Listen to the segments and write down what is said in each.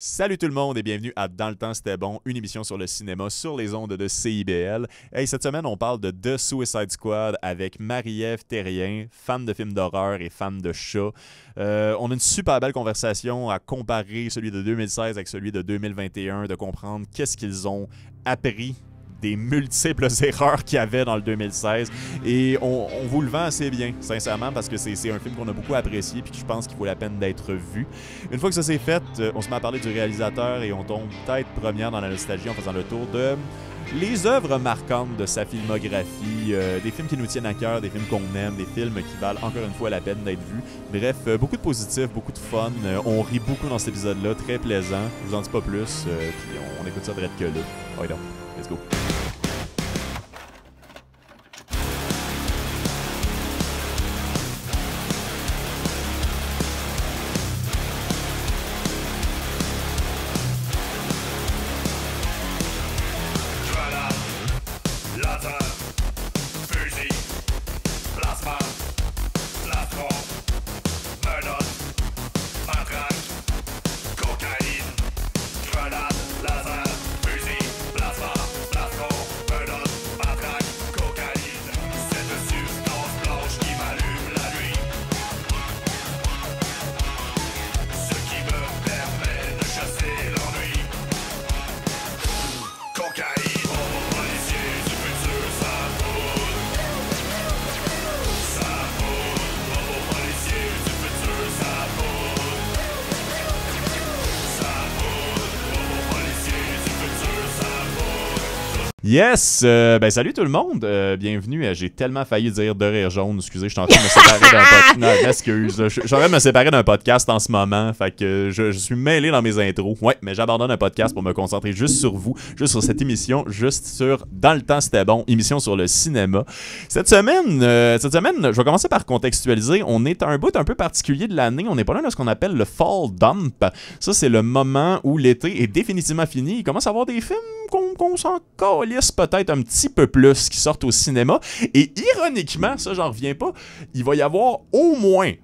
Salut tout le monde et bienvenue à Dans le temps c'était bon, une émission sur le cinéma sur les ondes de CIBL. Hey, cette semaine, on parle de The Suicide Squad avec Marie-Ève Thérien, fan de films d'horreur et fan de chats. On a une super belle conversation à comparer celui de 2016 avec celui de 2021, de comprendre qu'est-ce qu'ils ont appris des multiples erreurs qu'il y avait dans le 2016. Et on vous le vend assez bien, sincèrement, parce que c'est un film qu'on a beaucoup apprécié et que je pense qu'il vaut la peine d'être vu. Une fois que ça s'est fait, on se met à parler du réalisateur et on tombe tête première dans la nostalgie en faisant le tour de les œuvres marquantes de sa filmographie, des films qui nous tiennent à cœur, des films qu'on aime, des films qui valent encore une fois la peine d'être vus. Bref, beaucoup de positifs, beaucoup de fun. On rit beaucoup dans cet épisode-là, très plaisant. Je vous en dis pas plus, puis on écoute ça direct que là. Ouais, donc, let's go. Yes! Ben salut tout le monde! Bienvenue à J'ai tellement failli dire de rire jaune. Excusez, je suis en train de me séparer d'un podcast. Non, excuse. Je suis en train de me séparer d'un podcast en ce moment. Fait que je suis mêlé dans mes intros. Ouais, mais j'abandonne un podcast pour me concentrer juste sur vous, juste sur cette émission, juste sur Dans le temps c'était bon, émission sur le cinéma. Cette semaine, je vais commencer par contextualiser. On est à un bout un peu particulier de l'année. On n'est pas là de ce qu'on appelle le Fall Dump. Ça, c'est le moment où l'été est définitivement fini. Il commence à y avoir des films qu'on s'en calisse peut-être un petit peu plus qui sortent au cinéma. Et ironiquement, ça j'en reviens pas, il va y avoir au moins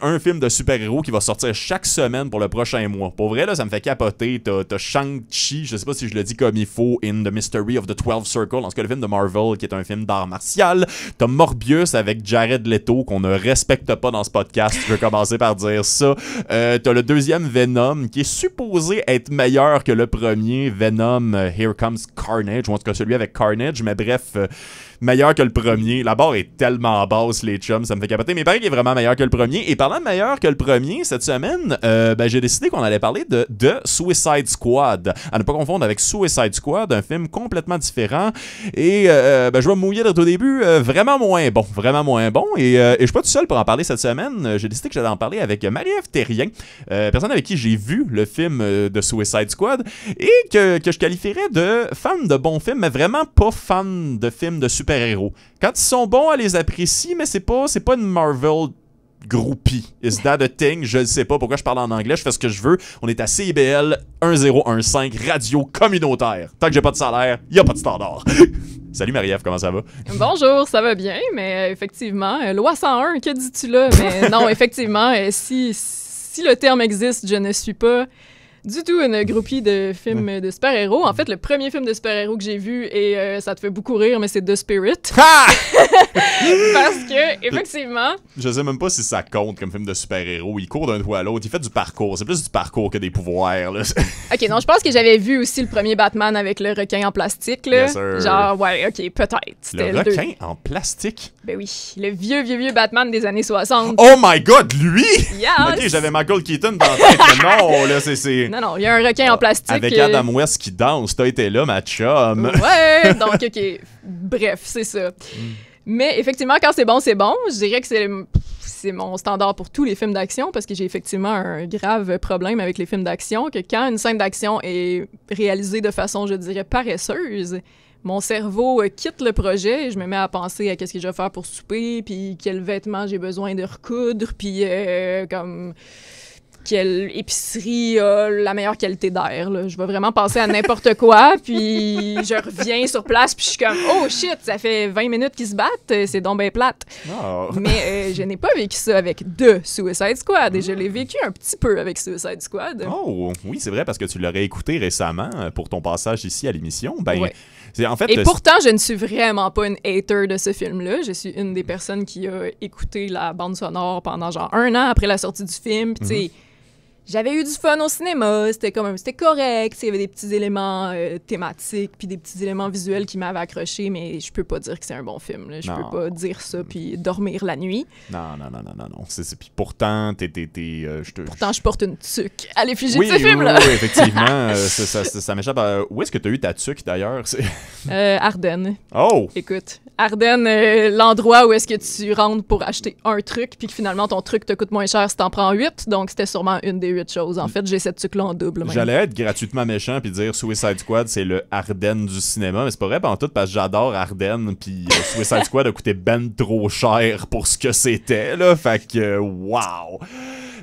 un film de super-héros qui va sortir chaque semaine pour le prochain mois. Pour vrai, là, ça me fait capoter. T'as Shang-Chi, je sais pas si je le dis comme il faut, in The Mystery of the 12 Circle, en tout cas le film de Marvel, qui est un film d'art martial. T'as Morbius avec Jared Leto, qu'on ne respecte pas dans ce podcast, je vais commencer par dire ça. T'as le deuxième Venom, qui est supposé être meilleur que le premier, Venom Here Comes Carnage, ou en tout cas celui avec Carnage, mais bref... meilleur que le premier. La barre est tellement basse, les chums, ça me fait capoter. Mais il paraît qu'il est vraiment meilleur que le premier. Et parlant de meilleur que le premier, cette semaine, j'ai décidé qu'on allait parler de Suicide Squad. À ne pas confondre avec Suicide Squad, un film complètement différent. Et je vais me mouiller au début, vraiment moins bon. Et je suis pas tout seul pour en parler cette semaine. J'ai décidé que j'allais en parler avec Marie-Ève Thérien, personne avec qui j'ai vu le film de Suicide Squad, et que je qualifierais de fan de bons films, mais vraiment pas fan de films de super-héros. Quand ils sont bons, elle les apprécie, mais c'est pas une Marvel groupie. Is that a thing? Je ne sais pas pourquoi je parle en anglais, je fais ce que je veux. On est à CIBL 1015, radio communautaire. Tant que j'ai pas de salaire, y a pas de standard. Salut Marie-Ève, comment ça va? Bonjour, ça va bien, mais effectivement, loi 101, que dis-tu là? Mais non, effectivement, si le terme existe, je ne suis pas du tout une groupie de films de super-héros. En fait, le premier film de super-héros que j'ai vu, et ça te fait beaucoup rire, mais c'est The Spirit. Ha! Parce que, effectivement... Je sais même pas si ça compte comme film de super-héros. Il court d'un toit à l'autre, il fait du parcours. C'est plus du parcours que des pouvoirs, là. OK, non, je pense que j'avais vu aussi le premier Batman avec le requin en plastique, là. Yes, sir. Genre, ouais, OK, peut-être. C'était Le requin en plastique? Ben oui, le vieux Batman des années 60. Oh my God, lui? Yes! OK, j'avais Michael Keaton dans la tête, mais non, là, c'est... Non, il y a un requin en plastique. Avec Adam West qui danse, t'as été là, ma chum. Ouais, donc, OK. Bref, c'est ça. Mais effectivement, quand c'est bon, c'est bon. Je dirais que c'est mon standard pour tous les films d'action, parce que j'ai effectivement un grave problème avec les films d'action, que quand une scène d'action est réalisée de façon, je dirais, paresseuse, mon cerveau quitte le projet et je me mets à penser à qu'est-ce que je vais faire pour souper, puis quels vêtements j'ai besoin de recoudre, puis comme... quelle épicerie a la meilleure qualité d'air. Là. Je vais vraiment penser à n'importe quoi, puis je reviens sur place, puis je suis comme « Oh shit, ça fait 20 minutes qu'ils se battent, c'est donc bien plate. Oh. » Mais je n'ai pas vécu ça avec The Suicide Squad, et je l'ai vécu un petit peu avec Suicide Squad. Oh, oui, c'est vrai, parce que tu l'aurais écouté récemment pour ton passage ici à l'émission. Ben, ouais. En fait, et pourtant, je ne suis vraiment pas une hater de ce film-là. Je suis une des personnes qui a écouté la bande sonore pendant genre 1 an après la sortie du film. Puis, tu sais, j'avais eu du fun au cinéma, c'était correct, il y avait des petits éléments thématiques puis des petits éléments visuels qui m'avaient accroché, mais je peux pas dire que c'est un bon film. Là. Je peux pas dire ça puis dormir la nuit. Non. Puis pourtant, Pourtant, je porte une tuque à l'effigie de ce oui, film-là. Oui, effectivement. ça m'échappe. Où est-ce que tu as eu ta tuque, d'ailleurs? Ardennes. Oh! Écoute, Ardennes, l'endroit où est-ce que tu rentres pour acheter un truc puis que finalement, ton truc te coûte moins cher si t'en prends 8, donc c'était sûrement une des 8 choses. En fait, j'ai cette tuque-là en double. Même. J'allais être gratuitement méchant puis dire Suicide Squad, c'est le Ardennes du cinéma, mais c'est pas vrai en tout parce que j'adore Ardennes puis Suicide Squad a coûté ben trop cher pour ce que c'était, là. Fait que, wow!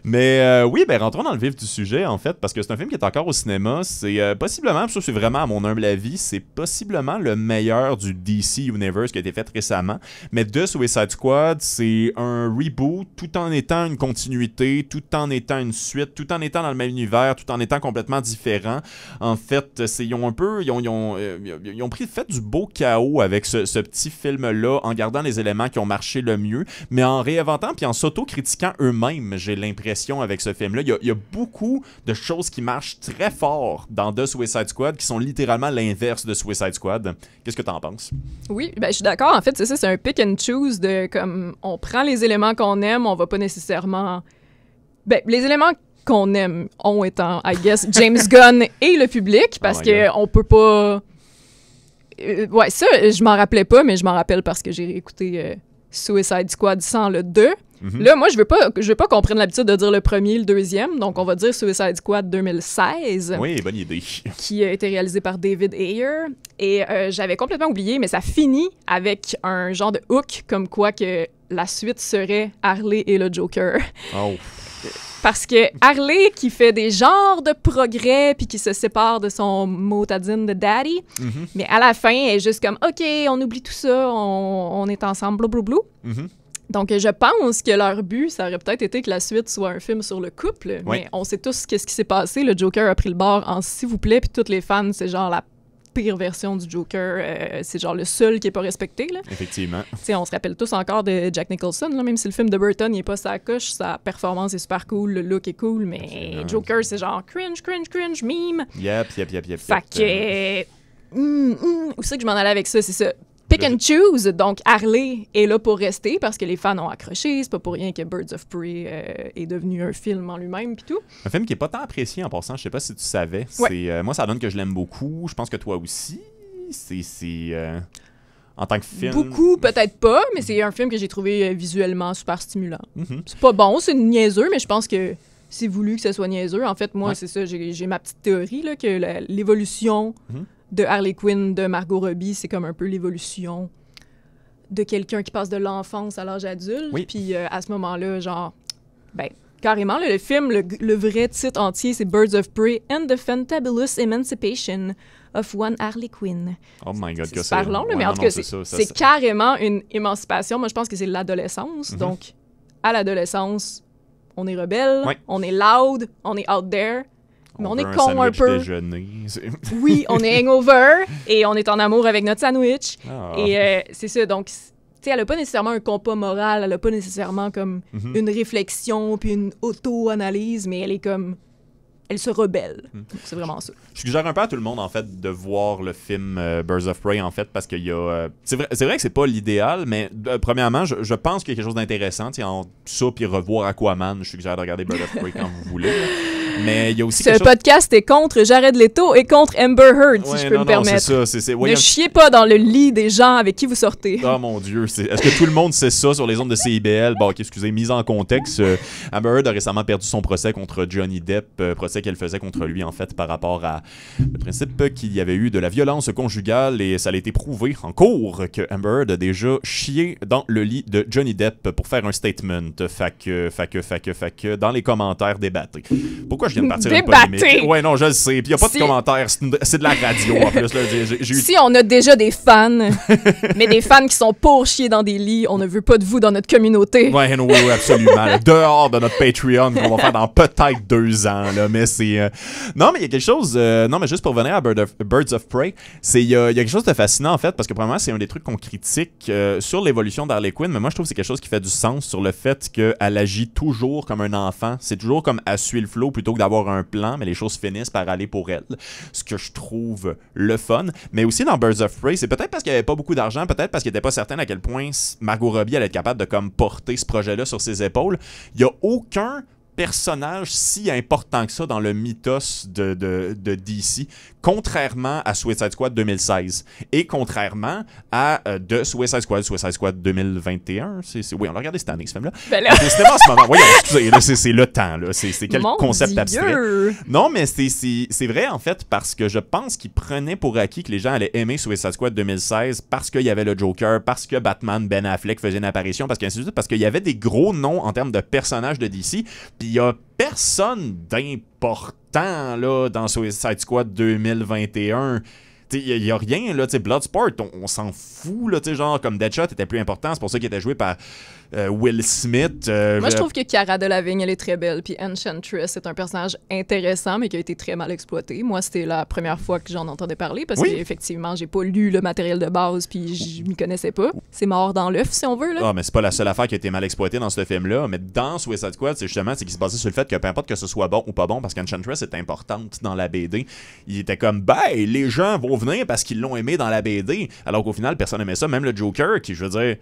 Mais oui, ben rentrons dans le vif du sujet, en fait, parce que c'est un film qui est encore au cinéma. C'est possiblement, ça c'est vraiment à mon humble avis, c'est possiblement le meilleur du DC Universe qui a été fait récemment. Mais The Suicide Squad, c'est un reboot tout en étant une continuité, tout en étant une suite, tout en étant dans le même univers, tout en étant complètement différent. En fait, ils ont fait du beau chaos avec ce petit film-là, en gardant les éléments qui ont marché le mieux, mais en réinventant puis en s'auto-critiquant eux-mêmes, j'ai l'impression avec ce film-là. Il y a beaucoup de choses qui marchent très fort dans The Suicide Squad qui sont littéralement l'inverse de Suicide Squad. Qu'est-ce que t'en penses? Oui, ben je suis d'accord. En fait, c'est ça, c'est un pick and choose de comme on prend les éléments qu'on aime, on va pas nécessairement... Ben, les éléments qu'on aime ont étant, I guess, James Gunn et le public, parce que on peut pas... ouais, ça, je m'en rappelais pas, mais je m'en rappelle parce que j'ai écouté Suicide Squad sans le 2. Là, moi, je veux pas qu'on prenne l'habitude de dire le premier, le deuxième, donc on va dire Suicide Squad 2016. Oui, bonne idée. Qui a été réalisé par David Ayer. Et j'avais complètement oublié, mais ça finit avec un genre de hook, comme quoi que la suite serait Harley et le Joker. Oh. Parce que Harley, qui fait des genres de progrès puis qui se sépare de son motadine de daddy, mais à la fin, elle est juste comme « OK, on oublie tout ça, on est ensemble, blablabla. » Donc, je pense que leur but, ça aurait peut-être été que la suite soit un film sur le couple, mais on sait tous qu'est-ce qui s'est passé. Le Joker a pris le bord en « s'il vous plaît », puis toutes les fans, c'est genre la pire version du Joker. C'est genre le seul qui est pas respecté. Là. Effectivement. T'sais, on se rappelle tous encore de Jack Nicholson, là, même si le film de Burton n'est pas sa coche, sa performance est super cool, le look est cool, mais Joker, c'est genre cringe, meme. Yep. Fait que... où c'est que je m'en allais avec ça, c'est ça. Pick and choose, donc Harley est là pour rester parce que les fans ont accroché. C'est pas pour rien que Birds of Prey est devenu un film en lui-même pis tout. Un film qui est pas tant apprécié en passant, je sais pas si tu savais. Ouais. Moi, ça donne que je l'aime beaucoup. Je pense que toi aussi. En tant que film. Beaucoup, peut-être pas, mais c'est un film que j'ai trouvé visuellement super stimulant. C'est pas bon, c'est niaiseux, mais je pense que c'est voulu que ça soit niaiseux. En fait, moi, c'est ça, j'ai ma petite théorie là, que l'évolution de Harley Quinn, de Margot Robbie, c'est comme un peu l'évolution de quelqu'un qui passe de l'enfance à l'âge adulte. Oui. Puis à ce moment-là, genre, ben, carrément, là, le film, le vrai titre entier, c'est Birds of Prey and the Fantabulous Emancipation of One Harley Quinn. Oh my God, c'est super long, là, mais en tout cas, c'est carrément une émancipation. Moi, je pense que c'est l'adolescence. Donc, à l'adolescence, on est rebelle, on est loud, on est out there. Mais on est con un peu. Oui, on est hangover et on est en amour avec notre sandwich. Et c'est ça, donc, tu sais, elle a pas nécessairement un compas moral, elle a pas nécessairement comme une réflexion puis une auto-analyse, mais elle est comme... Elle se rebelle. C'est vraiment ça. Je suggère un peu à tout le monde, en fait, de voir le film Birds of Prey, en fait, parce qu'il y a... c'est vrai que c'est pas l'idéal, mais premièrement, je pense qu'il y a quelque chose d'intéressant. En ça, puis revoir Aquaman, je suggère de regarder Birds of Prey quand vous voulez. Mais il y a aussi ce podcast est contre Jared Leto et contre Amber Heard, si je peux me permettre. C'est ça. Ne chiez pas dans le lit des gens avec qui vous sortez. Oh mon Dieu, est-ce que tout le monde sait ça sur les ondes de CIBL? Bon, ok, excusez, mise en contexte, Amber Heard a récemment perdu son procès contre Johnny Depp, procès procès qu'elle faisait contre lui, en fait, par rapport à le principe qu'il y avait eu de la violence conjugale, et ça a été prouvé en cours que Amber Heard a déjà chié dans le lit de Johnny Depp pour faire un statement. Fait que, dans les commentaires, débattez. Pourquoi je viens de partir une polémique? Ouais, non, je le sais. Puis il n'y a pas de commentaires. C'est de la radio, en plus. Là. J'ai eu... Si on a déjà des fans, mais des fans qui sont pour chier dans des lits, on ne veut pas de vous dans notre communauté. Ouais, oui, absolument. Là. Dehors de notre Patreon qu'on va faire dans peut-être 2 ans. Là. Mais c'est... Non, mais il y a quelque chose... Non, mais juste pour revenir à Birds of Prey, il y a quelque chose de fascinant, en fait, parce que probablement, c'est un des trucs qu'on critique sur l'évolution d'Harley Quinn, mais moi, je trouve que c'est quelque chose qui fait du sens sur le fait qu'elle agit toujours comme un enfant. C'est toujours comme à suivre le flow plutôt que d'avoir un plan, mais les choses finissent par aller pour elle. Ce que je trouve le fun. Mais aussi dans Birds of Prey, c'est peut-être parce qu'il n'y avait pas beaucoup d'argent, peut-être parce qu'il n'était pas certain à quel point Margot Robbie allait être capable de comme porter ce projet-là sur ses épaules. Il n'y a aucun personnage si important que ça dans le mythos de DC, contrairement à Suicide Squad 2016 et contrairement à The Suicide Squad 2021. Oui, on l'a regardé cette année, ce film-là. Ben là... C'est en ce moment. Voyons, excusez, là, c'est le temps. Là. C'est quel concept abstrait. Non, mais c'est vrai, en fait, parce que je pense qu'il prenait pour acquis que les gens allaient aimer Suicide Squad 2016 parce qu'il y avait le Joker, parce que Batman, Ben Affleck faisait une apparition, parce qu'il y avait des gros noms en termes de personnages de DC, puis il y a personne d'important là, dans Suicide Squad 2021. Il n'y a rien, là, Bloodsport, on s'en fout, là, genre, comme Deadshot était plus important, c'est pour ça qu'il était joué par Will Smith. Moi, je trouve que Cara Delevingne, elle est très belle, puis Enchantress, c'est un personnage intéressant, mais qui a été très mal exploité. Moi, c'était la première fois que j'en entendais parler, parce qu'effectivement, j'ai pas lu le matériel de base, puis je m'y connaissais pas. C'est mort dans l'œuf, si on veut, là. Ah, mais c'est pas la seule affaire qui a été mal exploitée dans ce film-là, mais dans Suicide Squad, c'est qu'il se basait sur le fait que peu importe que ce soit bon ou pas bon, parce qu'Enchantress est importante dans la BD, il était comme, les gens vont venir parce qu'ils l'ont aimé dans la BD, alors qu'au final, personne n'aimait ça, même le Joker, qui, je veux dire,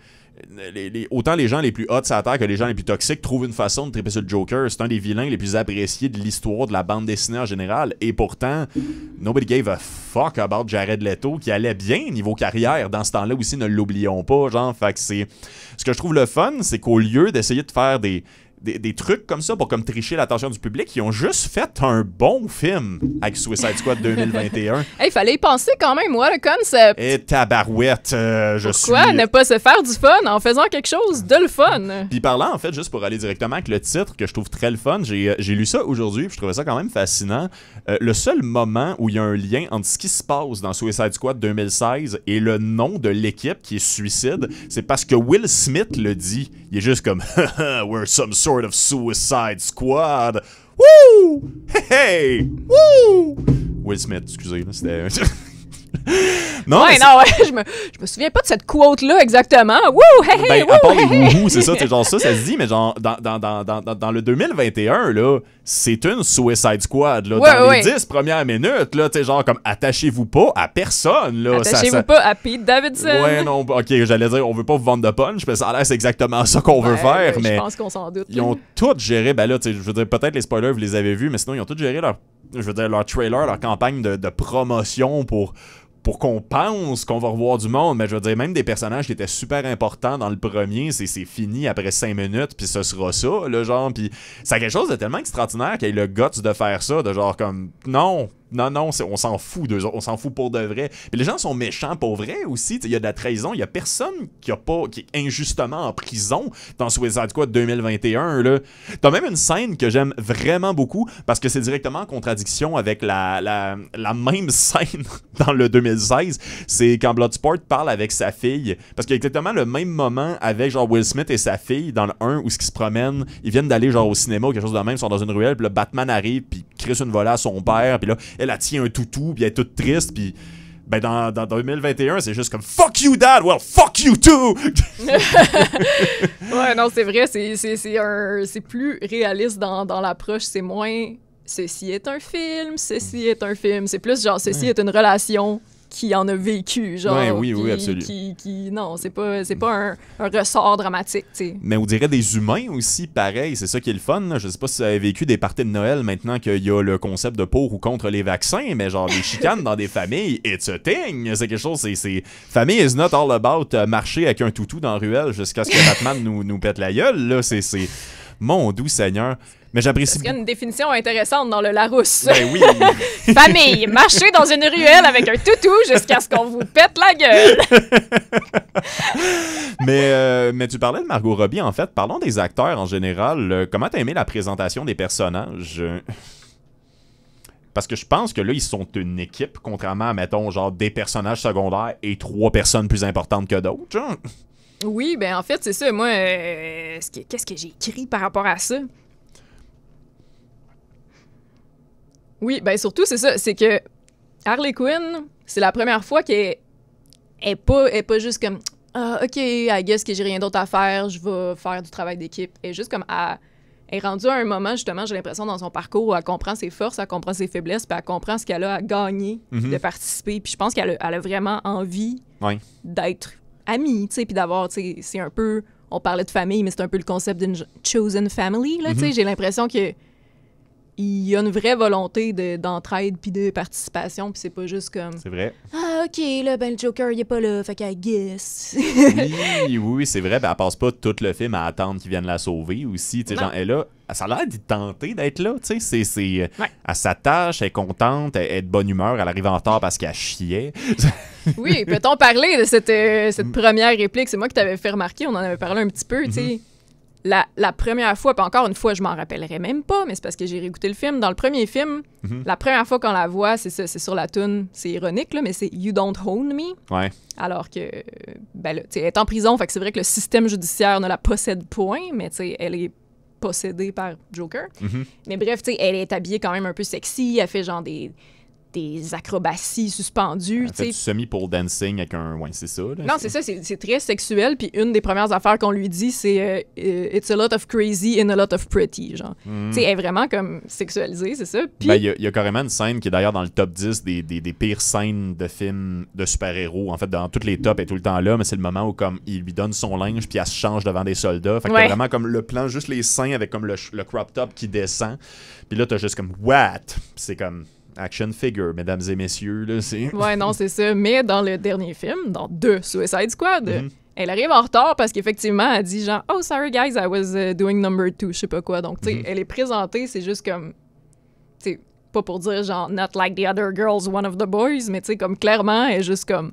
autant les gens les plus hot sur la terre que les gens les plus toxiques trouvent une façon de triper sur le Joker. C'est un des vilains les plus appréciés de l'histoire de la bande dessinée en général, et pourtant, nobody gave a fuck about Jared Leto, qui allait bien niveau carrière dans ce temps-là aussi, ne l'oublions pas, genre, fait que c'est... Ce que je trouve le fun, c'est qu'au lieu d'essayer de faire des trucs comme ça pour comme tricher l'attention du public, ils ont juste fait un bon film avec Suicide Squad 2021. Il fallait y penser quand même, what a concept! Et tabarouette, Pourquoi ne pas se faire du fun en faisant quelque chose de le fun? Puis parlant, en fait, juste pour aller directement avec le titre, que je trouve très le fun, j'ai lu ça aujourd'hui, puis je trouvais ça quand même fascinant. Le seul moment où il y a un lien entre ce qui se passe dans Suicide Squad 2016 et le nom de l'équipe qui est Suicide, c'est parce que Will Smith le dit. Il est juste comme « We're some sort of Suicide Squad. Woo! Hey! Hey! Woo! » Will Smith, excusez, là, c'était... Non, je me souviens pas de cette quote-là exactement. Wouh, hey, hey, à part les wouhou, c'est ça, genre ça se dit, mais genre dans le 2021, là, c'est une Suicide Squad, là. Dans les 10 premières minutes, là, tu sais, genre comme attachez-vous pas à personne, là. Attachez-vous pas à Pete Davidson. Ouais, non, ok, j'allais dire, on veut pas vous vendre de punch, mais ça a l'air, c'est exactement ça qu'on veut faire, mais... Je pense qu'on s'en doute. Ils ont tout géré, ben là, tu sais, je veux dire, peut-être les spoilers, vous les avez vus, mais sinon, ils ont tout géré leur trailer, leur campagne de promotion pour qu'on pense qu'on va revoir du monde, mais je veux dire, même des personnages qui étaient super importants dans le premier, c'est fini après 5 minutes, puis ce sera ça, là, genre, puis c'est quelque chose de tellement extraordinaire qu'il y ait le guts de faire ça, de genre comme, non, on s'en fout d'eux, on s'en fout pour de vrai. Puis les gens sont méchants pour vrai aussi, il y a de la trahison, il y a personne qui est injustement en prison dans Suicide Squad 2021, là. T'as même une scène que j'aime vraiment beaucoup, parce que c'est directement en contradiction avec la même scène dans le 2016, c'est quand Bloodsport parle avec sa fille, parce qu'il y a exactement le même moment avec genre Will Smith et sa fille dans le 1 où ils se promènent, ils viennent d'aller genre au cinéma ou quelque chose de même, ils sont dans une ruelle, puis là Batman arrive, puis crisse une volée à son père, puis là elle tient un toutou, puis elle est toute triste, puis ben dans 2021, c'est juste comme « Fuck you, Dad! Well, fuck you too! » Ouais, non, c'est vrai, c'est plus réaliste dans l'approche, c'est moins « ceci est un film, ceci est un film », c'est plus genre « ceci est une relation ». Qui en a vécu, genre. Ouais, oui, absolument. Non, c'est pas un ressort dramatique, tu sais. Mais on dirait des humains aussi, pareil, c'est ça qui est le fun. Là. Je sais pas si vous avez vécu des parties de Noël maintenant qu'il y a le concept de pour ou contre les vaccins, mais genre des chicanes dans des familles, it's a thing! C'est quelque chose, c'est... Famille is not all about marcher avec un toutou dans la ruelle jusqu'à ce que Batman nous pète la gueule, là, c'est... Mon doux Seigneur. Mais j'apprécie Parce qu'il y a une définition intéressante dans le Larousse. Ben oui. Famille, marcher dans une ruelle avec un toutou jusqu'à ce qu'on vous pète la gueule. Mais tu parlais de Margot Robbie, en fait. Parlons des acteurs en général. Comment t'as aimé la présentation des personnages? Parce que je pense que là, ils sont une équipe, contrairement à, mettons, genre des personnages secondaires et 3 personnes plus importantes que d'autres. Genre. Oui, ben en fait, c'est ça. Moi, qu'est-ce que j'ai écrit par rapport à ça? Oui, ben surtout, c'est ça. C'est que Harley Quinn, c'est la première fois qu'elle est pas juste comme « Ah, OK, I guess que j'ai rien d'autre à faire, je vais faire du travail d'équipe. » Elle est juste comme... Elle est rendue à un moment, justement, j'ai l'impression, dans son parcours où elle comprend ses forces, elle comprend ses faiblesses, puis elle comprend ce qu'elle a à gagner de participer. Puis je pense qu'elle a vraiment envie d'être amie, tu sais, puis d'avoir, tu sais, c'est un peu... On parlait de famille, mais c'est un peu le concept d'une chosen family, là, tu sais. J'ai l'impression que il y a une vraie volonté d'entraide puis de participation, puis c'est pas juste comme... C'est vrai. Ah, OK, là, ben le Joker, il est pas là, fait qu'I guess. oui, c'est vrai. Ben, elle passe pas tout le film à attendre qu'ils viennent la sauver aussi. Tu sais, genre, elle ça a l'air d'y tenter d'être là, tu sais. Elle s'attache, elle est contente, elle est de bonne humeur, elle arrive en retard parce qu'elle chiait. Oui, peut-on parler de cette première réplique? C'est moi qui t'avais fait remarquer, on en avait parlé un petit peu, tu sais. La première fois, puis encore une fois, je m'en rappellerai même pas, mais c'est parce que j'ai réécouté le film. Dans le premier film, la première fois qu'on la voit, c'est ça, c'est sur la toune, c'est ironique, là, mais c'est « You don't own me ». Ouais. Alors que, ben là, tu sais, elle est en prison, fait que c'est vrai que le système judiciaire ne la possède point, mais tu sais, elle est possédée par Joker. Mais bref, tu sais, elle est habillée quand même un peu sexy, elle fait genre des acrobaties suspendues. Elle fait du semi-pole dancing avec un... Ouais, c'est ça. Là, non, c'est ça, c'est très sexuel. Puis une des premières affaires qu'on lui dit, c'est It's a lot of crazy and a lot of pretty », genre. Tu sais, elle est vraiment comme sexualisée, c'est ça. Puis... Ben, il y a carrément une scène qui est d'ailleurs dans le top 10 des pires scènes de films de super-héros. En fait, dans tous les tops, elle est tout le temps là, mais c'est le moment où comme il lui donne son linge puis elle se change devant des soldats. Fait que t'as vraiment comme le plan, juste les seins avec comme le crop top qui descend. Puis là, t'as juste comme « What? » C'est comme... Action figure, mesdames et messieurs, là, c'est... Ouais, non, c'est ça. Mais dans le dernier film, dans The Suicide Squad, elle arrive en retard parce qu'effectivement, elle dit genre « Oh, sorry guys, I was doing number 2 », je sais pas quoi. Donc, tu sais, elle est présentée, c'est juste comme... Tu sais, pas pour dire genre « Not like the other girls, one of the boys », mais tu sais, comme clairement, elle est juste comme...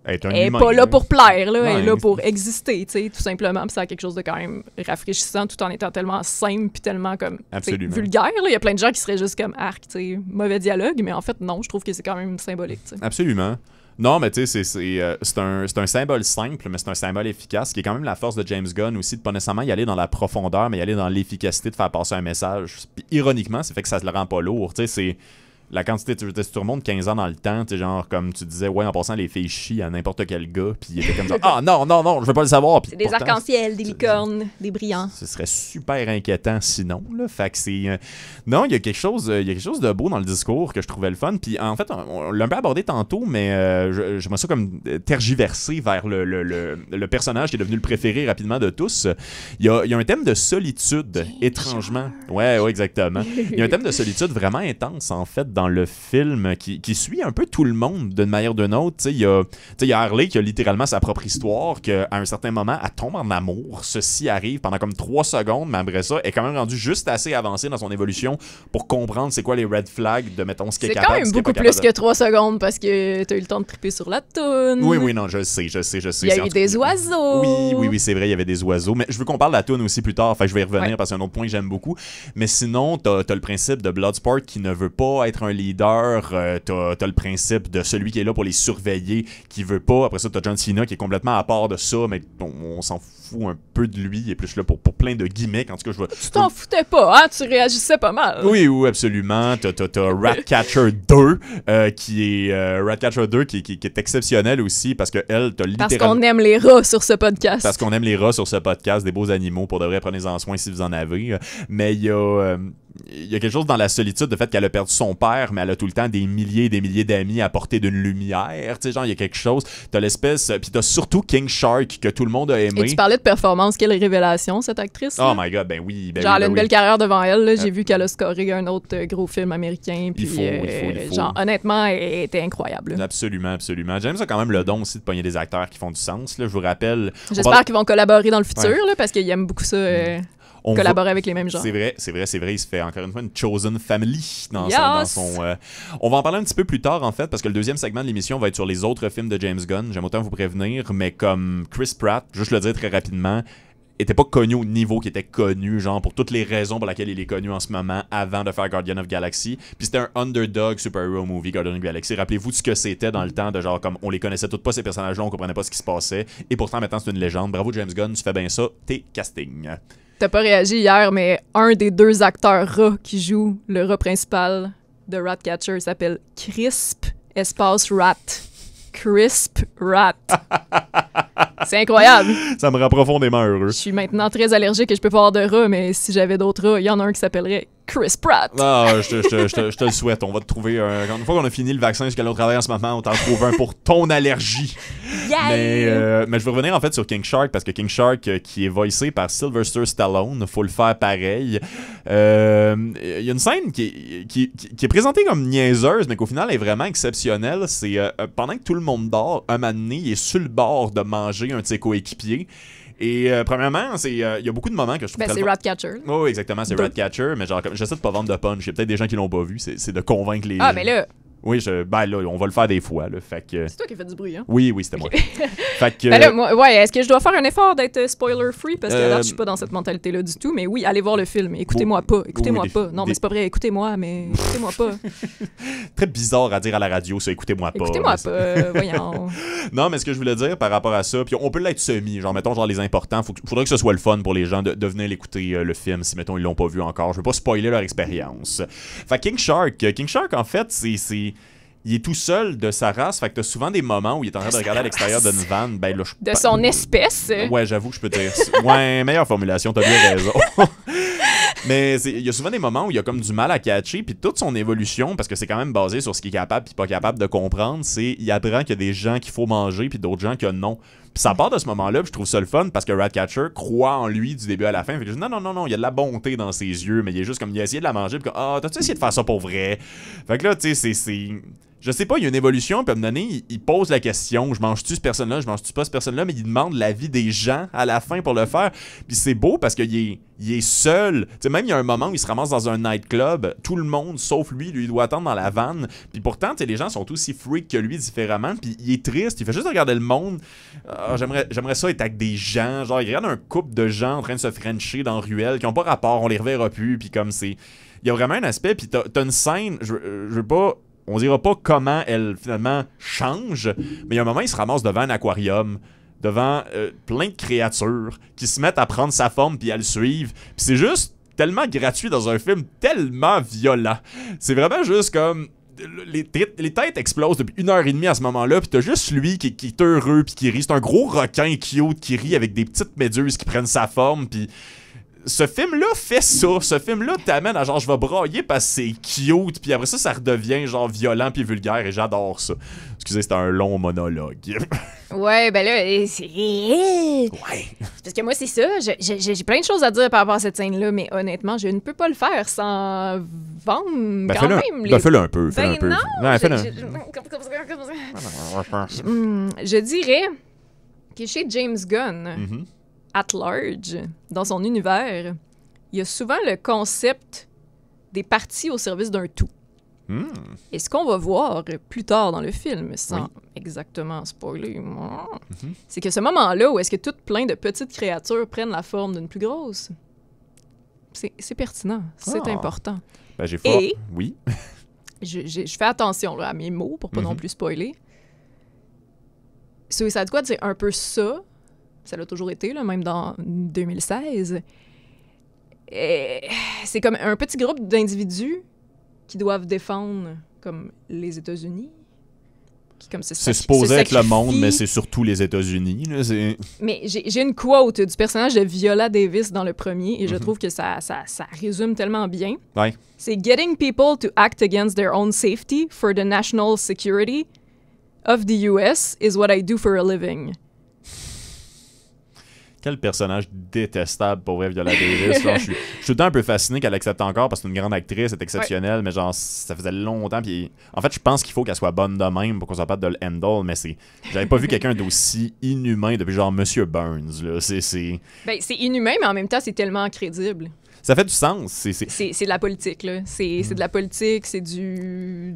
Elle est pas là pour plaire, là. Elle est là pour exister, tu sais, tout simplement. Puis ça a quelque chose de quand même rafraîchissant tout en étant tellement simple puis tellement comme vulgaire, là. Il y a plein de gens qui seraient juste comme arc, tu sais, mauvais dialogue, mais en fait, non, je trouve que c'est quand même symbolique, tu sais. Absolument. Non, mais tu sais, c'est un symbole simple, mais c'est un symbole efficace, qui est quand même la force de James Gunn aussi, de pas nécessairement y aller dans la profondeur, mais y aller dans l'efficacité de faire passer un message. Puis ironiquement, ça fait que ça se le rend pas lourd, tu sais, c'est... La quantité, si tu remontes 15 ans dans le temps, tu sais, genre, comme tu disais, ouais, en passant, les filles chient à n'importe quel gars, puis il était comme ça, ah non, je veux pas le savoir. C'est des arcs-en-ciel, des licornes, des brillants. Ce serait super inquiétant sinon, là. Fait que c'est. Non, il y a quelque chose de beau dans le discours que je trouvais le fun, puis en fait, on l'a un peu abordé tantôt, mais j'aimerais ça comme tergiverser vers le personnage qui est devenu le préféré rapidement de tous. Il y a un thème de solitude, étrangement. Ouais, exactement. Il y a un thème de solitude vraiment intense, en fait, dans le film qui suit un peu tout le monde d'une manière ou d'une autre. Il y a Harley qui a littéralement sa propre histoire, qu'à un certain moment, elle tombe en amour. Ceci arrive pendant comme 3 secondes, mais après ça, elle est quand même rendue juste assez avancée dans son évolution pour comprendre c'est quoi les red flags de, mettons, ce qu'elle est capable. C'est quand même beaucoup plus que 3 secondes parce que t'as eu le temps de triper sur la toune. Oui, non, je sais. Il y a eu des oiseaux. Oui, c'est vrai, il y avait des oiseaux. Mais je veux qu'on parle de la toune aussi plus tard, fait que je vais y revenir parce que c'est un autre point que j'aime beaucoup. Mais sinon, t'as le principe de Bloodsport qui ne veut pas être un leader, t'as le principe de celui qui est là pour les surveiller, qui veut pas. Après ça, t'as John Cena qui est complètement à part de ça, mais on s'en fout un peu de lui. Il est plus là pour plein de gimmicks. En tout cas, tu t'en foutais pas, hein? Tu réagissais pas mal. Oui, absolument. T'as Ratcatcher 2, qui est Ratcatcher 2 qui est exceptionnel aussi parce que elle, t'as littéralement... Parce qu'on aime les rats sur ce podcast. Parce qu'on aime les rats sur ce podcast, des beaux animaux, pour de vrai, prenez-en soin si vous en avez. Mais il y a quelque chose dans la solitude, le fait qu'elle a perdu son père, mais elle a tout le temps des milliers et des milliers d'amis à portée d'une lumière. Tu sais, genre, il y a quelque chose. T'as l'espèce... Puis t'as surtout King Shark, que tout le monde a aimé. Et tu parlais de performance. Quelle révélation, cette actrice. Oh my God, ben oui. Genre, elle a une belle carrière devant elle. Là. J'ai vu qu'elle a scoré un autre gros film américain. Puis, il faut. Genre, honnêtement, elle était incroyable. Là. Absolument. James a quand même le don aussi de pogner des acteurs qui font du sens. Là. Je vous rappelle... J'espère qu'ils vont collaborer dans le futur, là, parce qu'ils aiment beaucoup ça... collaborer avec les mêmes gens. C'est vrai. Il se fait encore une fois une chosen family dans son... On va en parler un petit peu plus tard, en fait, parce que le deuxième segment de l'émission va être sur les autres films de James Gunn. J'aime autant vous prévenir, mais comme Chris Pratt, juste le dire très rapidement, était pas connu au niveau qu'il était connu, genre pour toutes les raisons pour lesquelles il est connu en ce moment avant de faire Guardian of Galaxy. Puis c'était un underdog super-hero movie, Guardian of Galaxy. Rappelez-vous de ce que c'était dans le temps, de genre comme on les connaissait toutes pas ces personnages-là, on comprenait pas ce qui se passait. Et pourtant maintenant c'est une légende. Bravo James Gunn, tu fais bien ça, t'es casting. T'as pas réagi hier, mais un des deux acteurs rats qui joue le rat principal de Ratcatcher s'appelle Crisp Espace Rat. Crisp Rat. C'est incroyable. Ça me rend profondément heureux. Je suis maintenant très allergique et je peux pas avoir de rats, mais si j'avais d'autres rats, il y en a un qui s'appellerait Chris Pratt. Ah, je te le souhaite. On va te trouver une fois qu'on a fini le vaccin jusqu'à l'autre travail en ce moment, on t'en trouve un pour ton allergie. Yeah! Mais je veux revenir en fait sur King Shark parce que King Shark qui est voicé par Sylvester Stallone, faut le faire pareil. Il y a une scène qui est présentée comme niaiseuse, mais qu'au final est vraiment exceptionnelle. C'est pendant que tout le monde dort, un moment donné, il est sur le bord de manger un de ses coéquipiers. Et premièrement, il y a beaucoup de moments que je trouve c'est Ratcatcher. Oh, oui, exactement, c'est Ratcatcher, mais genre, j'essaie de pas vendre de punch. Il y a peut-être des gens qui l'ont pas vu, c'est de convaincre les... Ah, mais là... Oui, là, on va le faire des fois, là, fait que... C'est toi qui as fait du bruit, hein? Oui, c'était moi. Fait que... Ben là, moi, est-ce que je dois faire un effort d'être spoiler-free? Parce que là, je suis pas dans cette mentalité-là du tout, mais oui, allez voir le film. Écoutez-moi pas. Non, mais c'est pas vrai, écoutez-moi, mais écoutez-moi pas. Très bizarre à dire à la radio, ça, écoutez-moi pas. Écoutez-moi pas, voyons. Non, mais ce que je voulais dire par rapport à ça, puis on peut l'être semi, genre, mettons, genre, les importants, faudrait que ce soit le fun pour les gens de venir l'écouter, le film, si, mettons, ils l'ont pas vu encore. Je veux pas spoiler leur expérience. Fait King Shark, en fait, il est tout seul de sa race, fait que t'as souvent des moments où il est en train de regarder à l'extérieur d'une vanne. Ben là, de son espèce. Ouais, j'avoue que je peux dire. Ouais, meilleure formulation, t'as bien raison. Mais il y a souvent des moments où il y a comme du mal à catcher, puis toute son évolution, parce que c'est quand même basé sur ce qu'il est capable puis pas capable de comprendre, c'est il apprend qu'il y a des gens qu'il faut manger puis d'autres gens que non. Puis ça part de ce moment-là, puis je trouve ça le fun parce que Ratcatcher croit en lui du début à la fin. Fait que je dis non, il y a de la bonté dans ses yeux, mais il est juste comme il a essayé de la manger, puis t'as-tu essayé de faire ça pour vrai? Fait que là, tu sais, c'est je sais pas, il y a une évolution, puis à un moment donné, il pose la question, je mange-tu cette personne-là, je mange-tu pas cette personne-là, mais il demande l'avis des gens à la fin pour le faire. Puis c'est beau parce qu'il est seul. Tu sais, même il y a un moment où il se ramasse dans un nightclub, tout le monde, sauf lui doit attendre dans la vanne. Puis pourtant, tu sais, les gens sont aussi freaks que lui différemment, puis il est triste, il fait juste regarder le monde. J'aimerais ça être avec des gens, genre il regarde un couple de gens en train de se frencher dans la ruelle, qui ont pas rapport, on les reverra plus, puis comme c'est... Il y a vraiment un aspect, puis t'as une scène, je veux pas... On dira pas comment elle, finalement, change, mais il y a un moment, il se ramasse devant un aquarium, devant plein de créatures qui se mettent à prendre sa forme puis à le suivre. Puis c'est juste tellement gratuit dans un film tellement violent. C'est vraiment juste comme... Les têtes explosent depuis 1h30 à ce moment-là, puis t'as juste lui qui est heureux puis qui rit. C'est un gros requin cute qui rit avec des petites méduses qui prennent sa forme, puis... Ce film-là fait ça. Ce film-là t'amène à genre, je vais brailler parce que c'est cute, puis après ça redevient genre violent puis vulgaire, et j'adore ça. Excusez, c'était un long monologue. Ouais, ben là, c'est... Ouais. Parce que moi, c'est ça. J'ai plein de choses à dire par rapport à cette scène-là, mais honnêtement, je ne peux pas le faire sans vendre quand même. Fais-le un peu. Ben non, ouais, je dirais que chez James Gunn... at large, dans son univers, il y a souvent le concept des parties au service d'un tout. Et ce qu'on va voir plus tard dans le film, sans exactement spoiler, c'est que ce moment-là où est-ce que tout plein de petites créatures prennent la forme d'une plus grosse, c'est pertinent, c'est important. Ben, Et oui. je fais attention là, à mes mots pour pas non plus spoiler. Suicide Squad, c'est un peu ça. Ça l'a toujours été, là, même dans 2016. C'est comme un petit groupe d'individus qui doivent défendre comme les États-Unis. C'est supposé être le monde, mais c'est surtout les États-Unis. Là, mais j'ai une quote du personnage de Viola Davis dans le premier, et je trouve que ça résume tellement bien. Ouais. C'est « Getting people to act against their own safety for the national security of the US is what I do for a living. » Quel personnage détestable pour vrai, Viola Davis. Genre, je suis tout le temps un peu fasciné qu'elle accepte encore parce que c'est une grande actrice, c'est exceptionnel, mais genre, ça faisait longtemps. Puis en fait, je pense qu'il faut qu'elle soit bonne de même pour qu'on soit capable de le handle, mais j'avais pas vu quelqu'un d'aussi inhumain depuis genre Monsieur Burns. Là. Ben, c'est inhumain, mais en même temps, c'est tellement crédible. Ça fait du sens. C'est de la politique, là. C'est de la politique, c'est des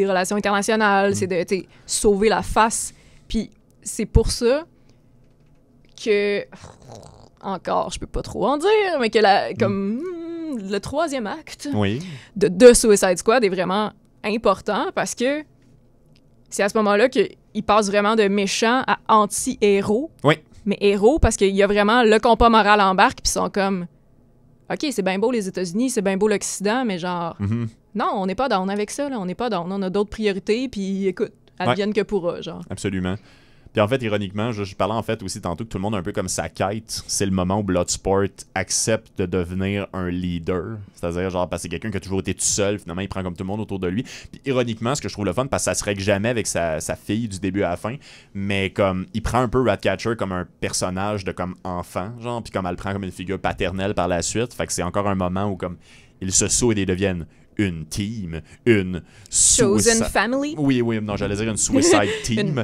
relations internationales, c'est de sauver la face. Puis c'est pour ça que... Encore, je peux pas trop en dire, mais que le troisième acte de Suicide Squad est vraiment important parce que c'est à ce moment-là qu'il passe vraiment de méchant à anti-héros. Oui. Mais héros parce qu'il y a vraiment le compas moral en barque, puis ils sont comme... OK, c'est bien beau les États-Unis, c'est bien beau l'Occident, mais genre... Non, on n'est pas down avec ça, là. On n'est pas down. On a d'autres priorités, puis écoute, advienne que pourra, genre. Absolument. Puis en fait, ironiquement, je parlais en fait aussi tantôt que tout le monde a un peu comme sa quête. C'est le moment où Bloodsport accepte de devenir un leader. C'est-à-dire, genre, parce que c'est quelqu'un qui a toujours été tout seul. Finalement, il prend comme tout le monde autour de lui. Puis ironiquement, ce que je trouve le fun, parce que ça se règle jamais avec sa fille du début à la fin, mais comme, il prend un peu Ratcatcher comme un personnage de comme enfant, genre, puis comme elle le prend comme une figure paternelle par la suite. Fait que c'est encore un moment où comme, ils se soudent et deviennent une team, une Chosen family. Oui, non, j'allais dire une suicide team.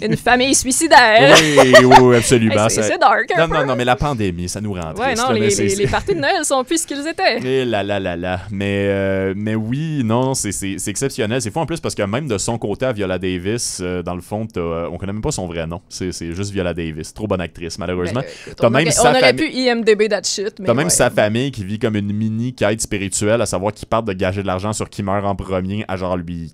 Une famille suicidaire. Oui, absolument. Hey, c'est dark. Non, mais la pandémie, ça nous rend triste. Ouais, non, les parties de Noël sont plus ce qu'ils étaient. Et là. Mais oui, non, c'est exceptionnel. C'est fou en plus parce que même de son côté à Viola Davis, dans le fond, on connaît même pas son vrai nom. C'est juste Viola Davis. Trop bonne actrice, malheureusement. On aurait pu IMDb that shit. T'as même sa famille qui vit comme une mini quête spirituelle, à savoir qu'ils partent de gager de l'argent sur qui meurt en premier, à genre lui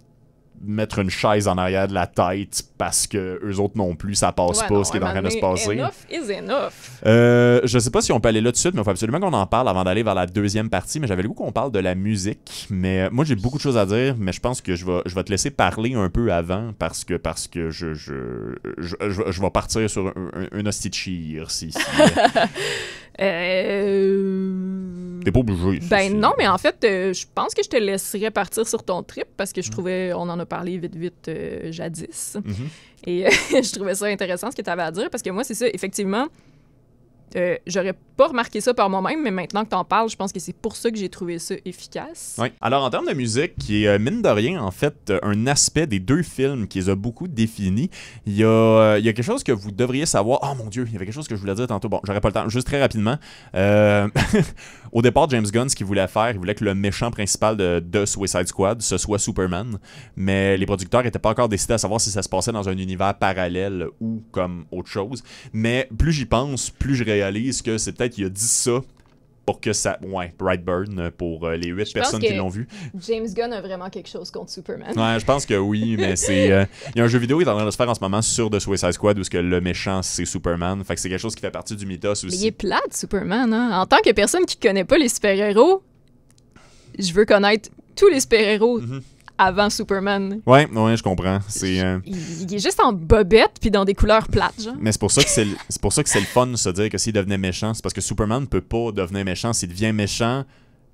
mettre une chaise en arrière de la tête parce que eux autres non plus, ça passe pas ce qui est en train de se passer. Enough is enough. Je sais pas si on peut aller là tout de suite, mais il faut absolument qu'on en parle avant d'aller vers la deuxième partie. Mais j'avais le goût qu'on parle de la musique. Mais moi, j'ai beaucoup de choses à dire, mais je pense que je vais te laisser parler un peu avant parce que je vais partir sur un hostie de chire. T'es pas obligé. Non, mais en fait, je pense que je te laisserais partir sur ton trip parce que je trouvais, on en a parlé vite jadis. Et je trouvais ça intéressant ce que tu avais à dire parce que moi, c'est ça, effectivement, j'aurais pas remarqué ça par moi-même, mais maintenant que t'en parles, je pense que c'est pour ça que j'ai trouvé ça efficace. Oui. Alors, en termes de musique, qui est, mine de rien, en fait, un aspect des deux films qui les a beaucoup définis, il y a quelque chose que vous devriez savoir. Oh mon Dieu, il y avait quelque chose que je voulais dire tantôt. Bon, j'aurais pas le temps. Juste très rapidement. Au départ, James Gunn, ce qu'il voulait faire, il voulait que le méchant principal de Suicide Squad, ce soit Superman. Mais les producteurs n'étaient pas encore décidés à savoir si ça se passait dans un univers parallèle ou comme autre chose. Mais plus j'y pense, plus je réalise que c'est peut-être qu'il a dit ça pour que ça... Ouais, Brightburn, pour les 8 personnes qui l'ont vu. James Gunn a vraiment quelque chose contre Superman. Ouais, je pense que oui, mais c'est... Il y a un jeu vidéo qui est en train de se faire en ce moment sur The Suicide Squad où que le méchant, c'est Superman. Fait que c'est quelque chose qui fait partie du mythos aussi. Mais il est plate, Superman, hein? En tant que personne qui connaît pas les super-héros, je veux connaître tous les super-héros avant Superman. Ouais, je comprends. C'est, il est juste en bobette puis dans des couleurs plates, genre. Mais c'est pour ça que c'est le fun de se dire que s'il devenait méchant, c'est parce que Superman ne peut pas devenir méchant. S'il devient méchant,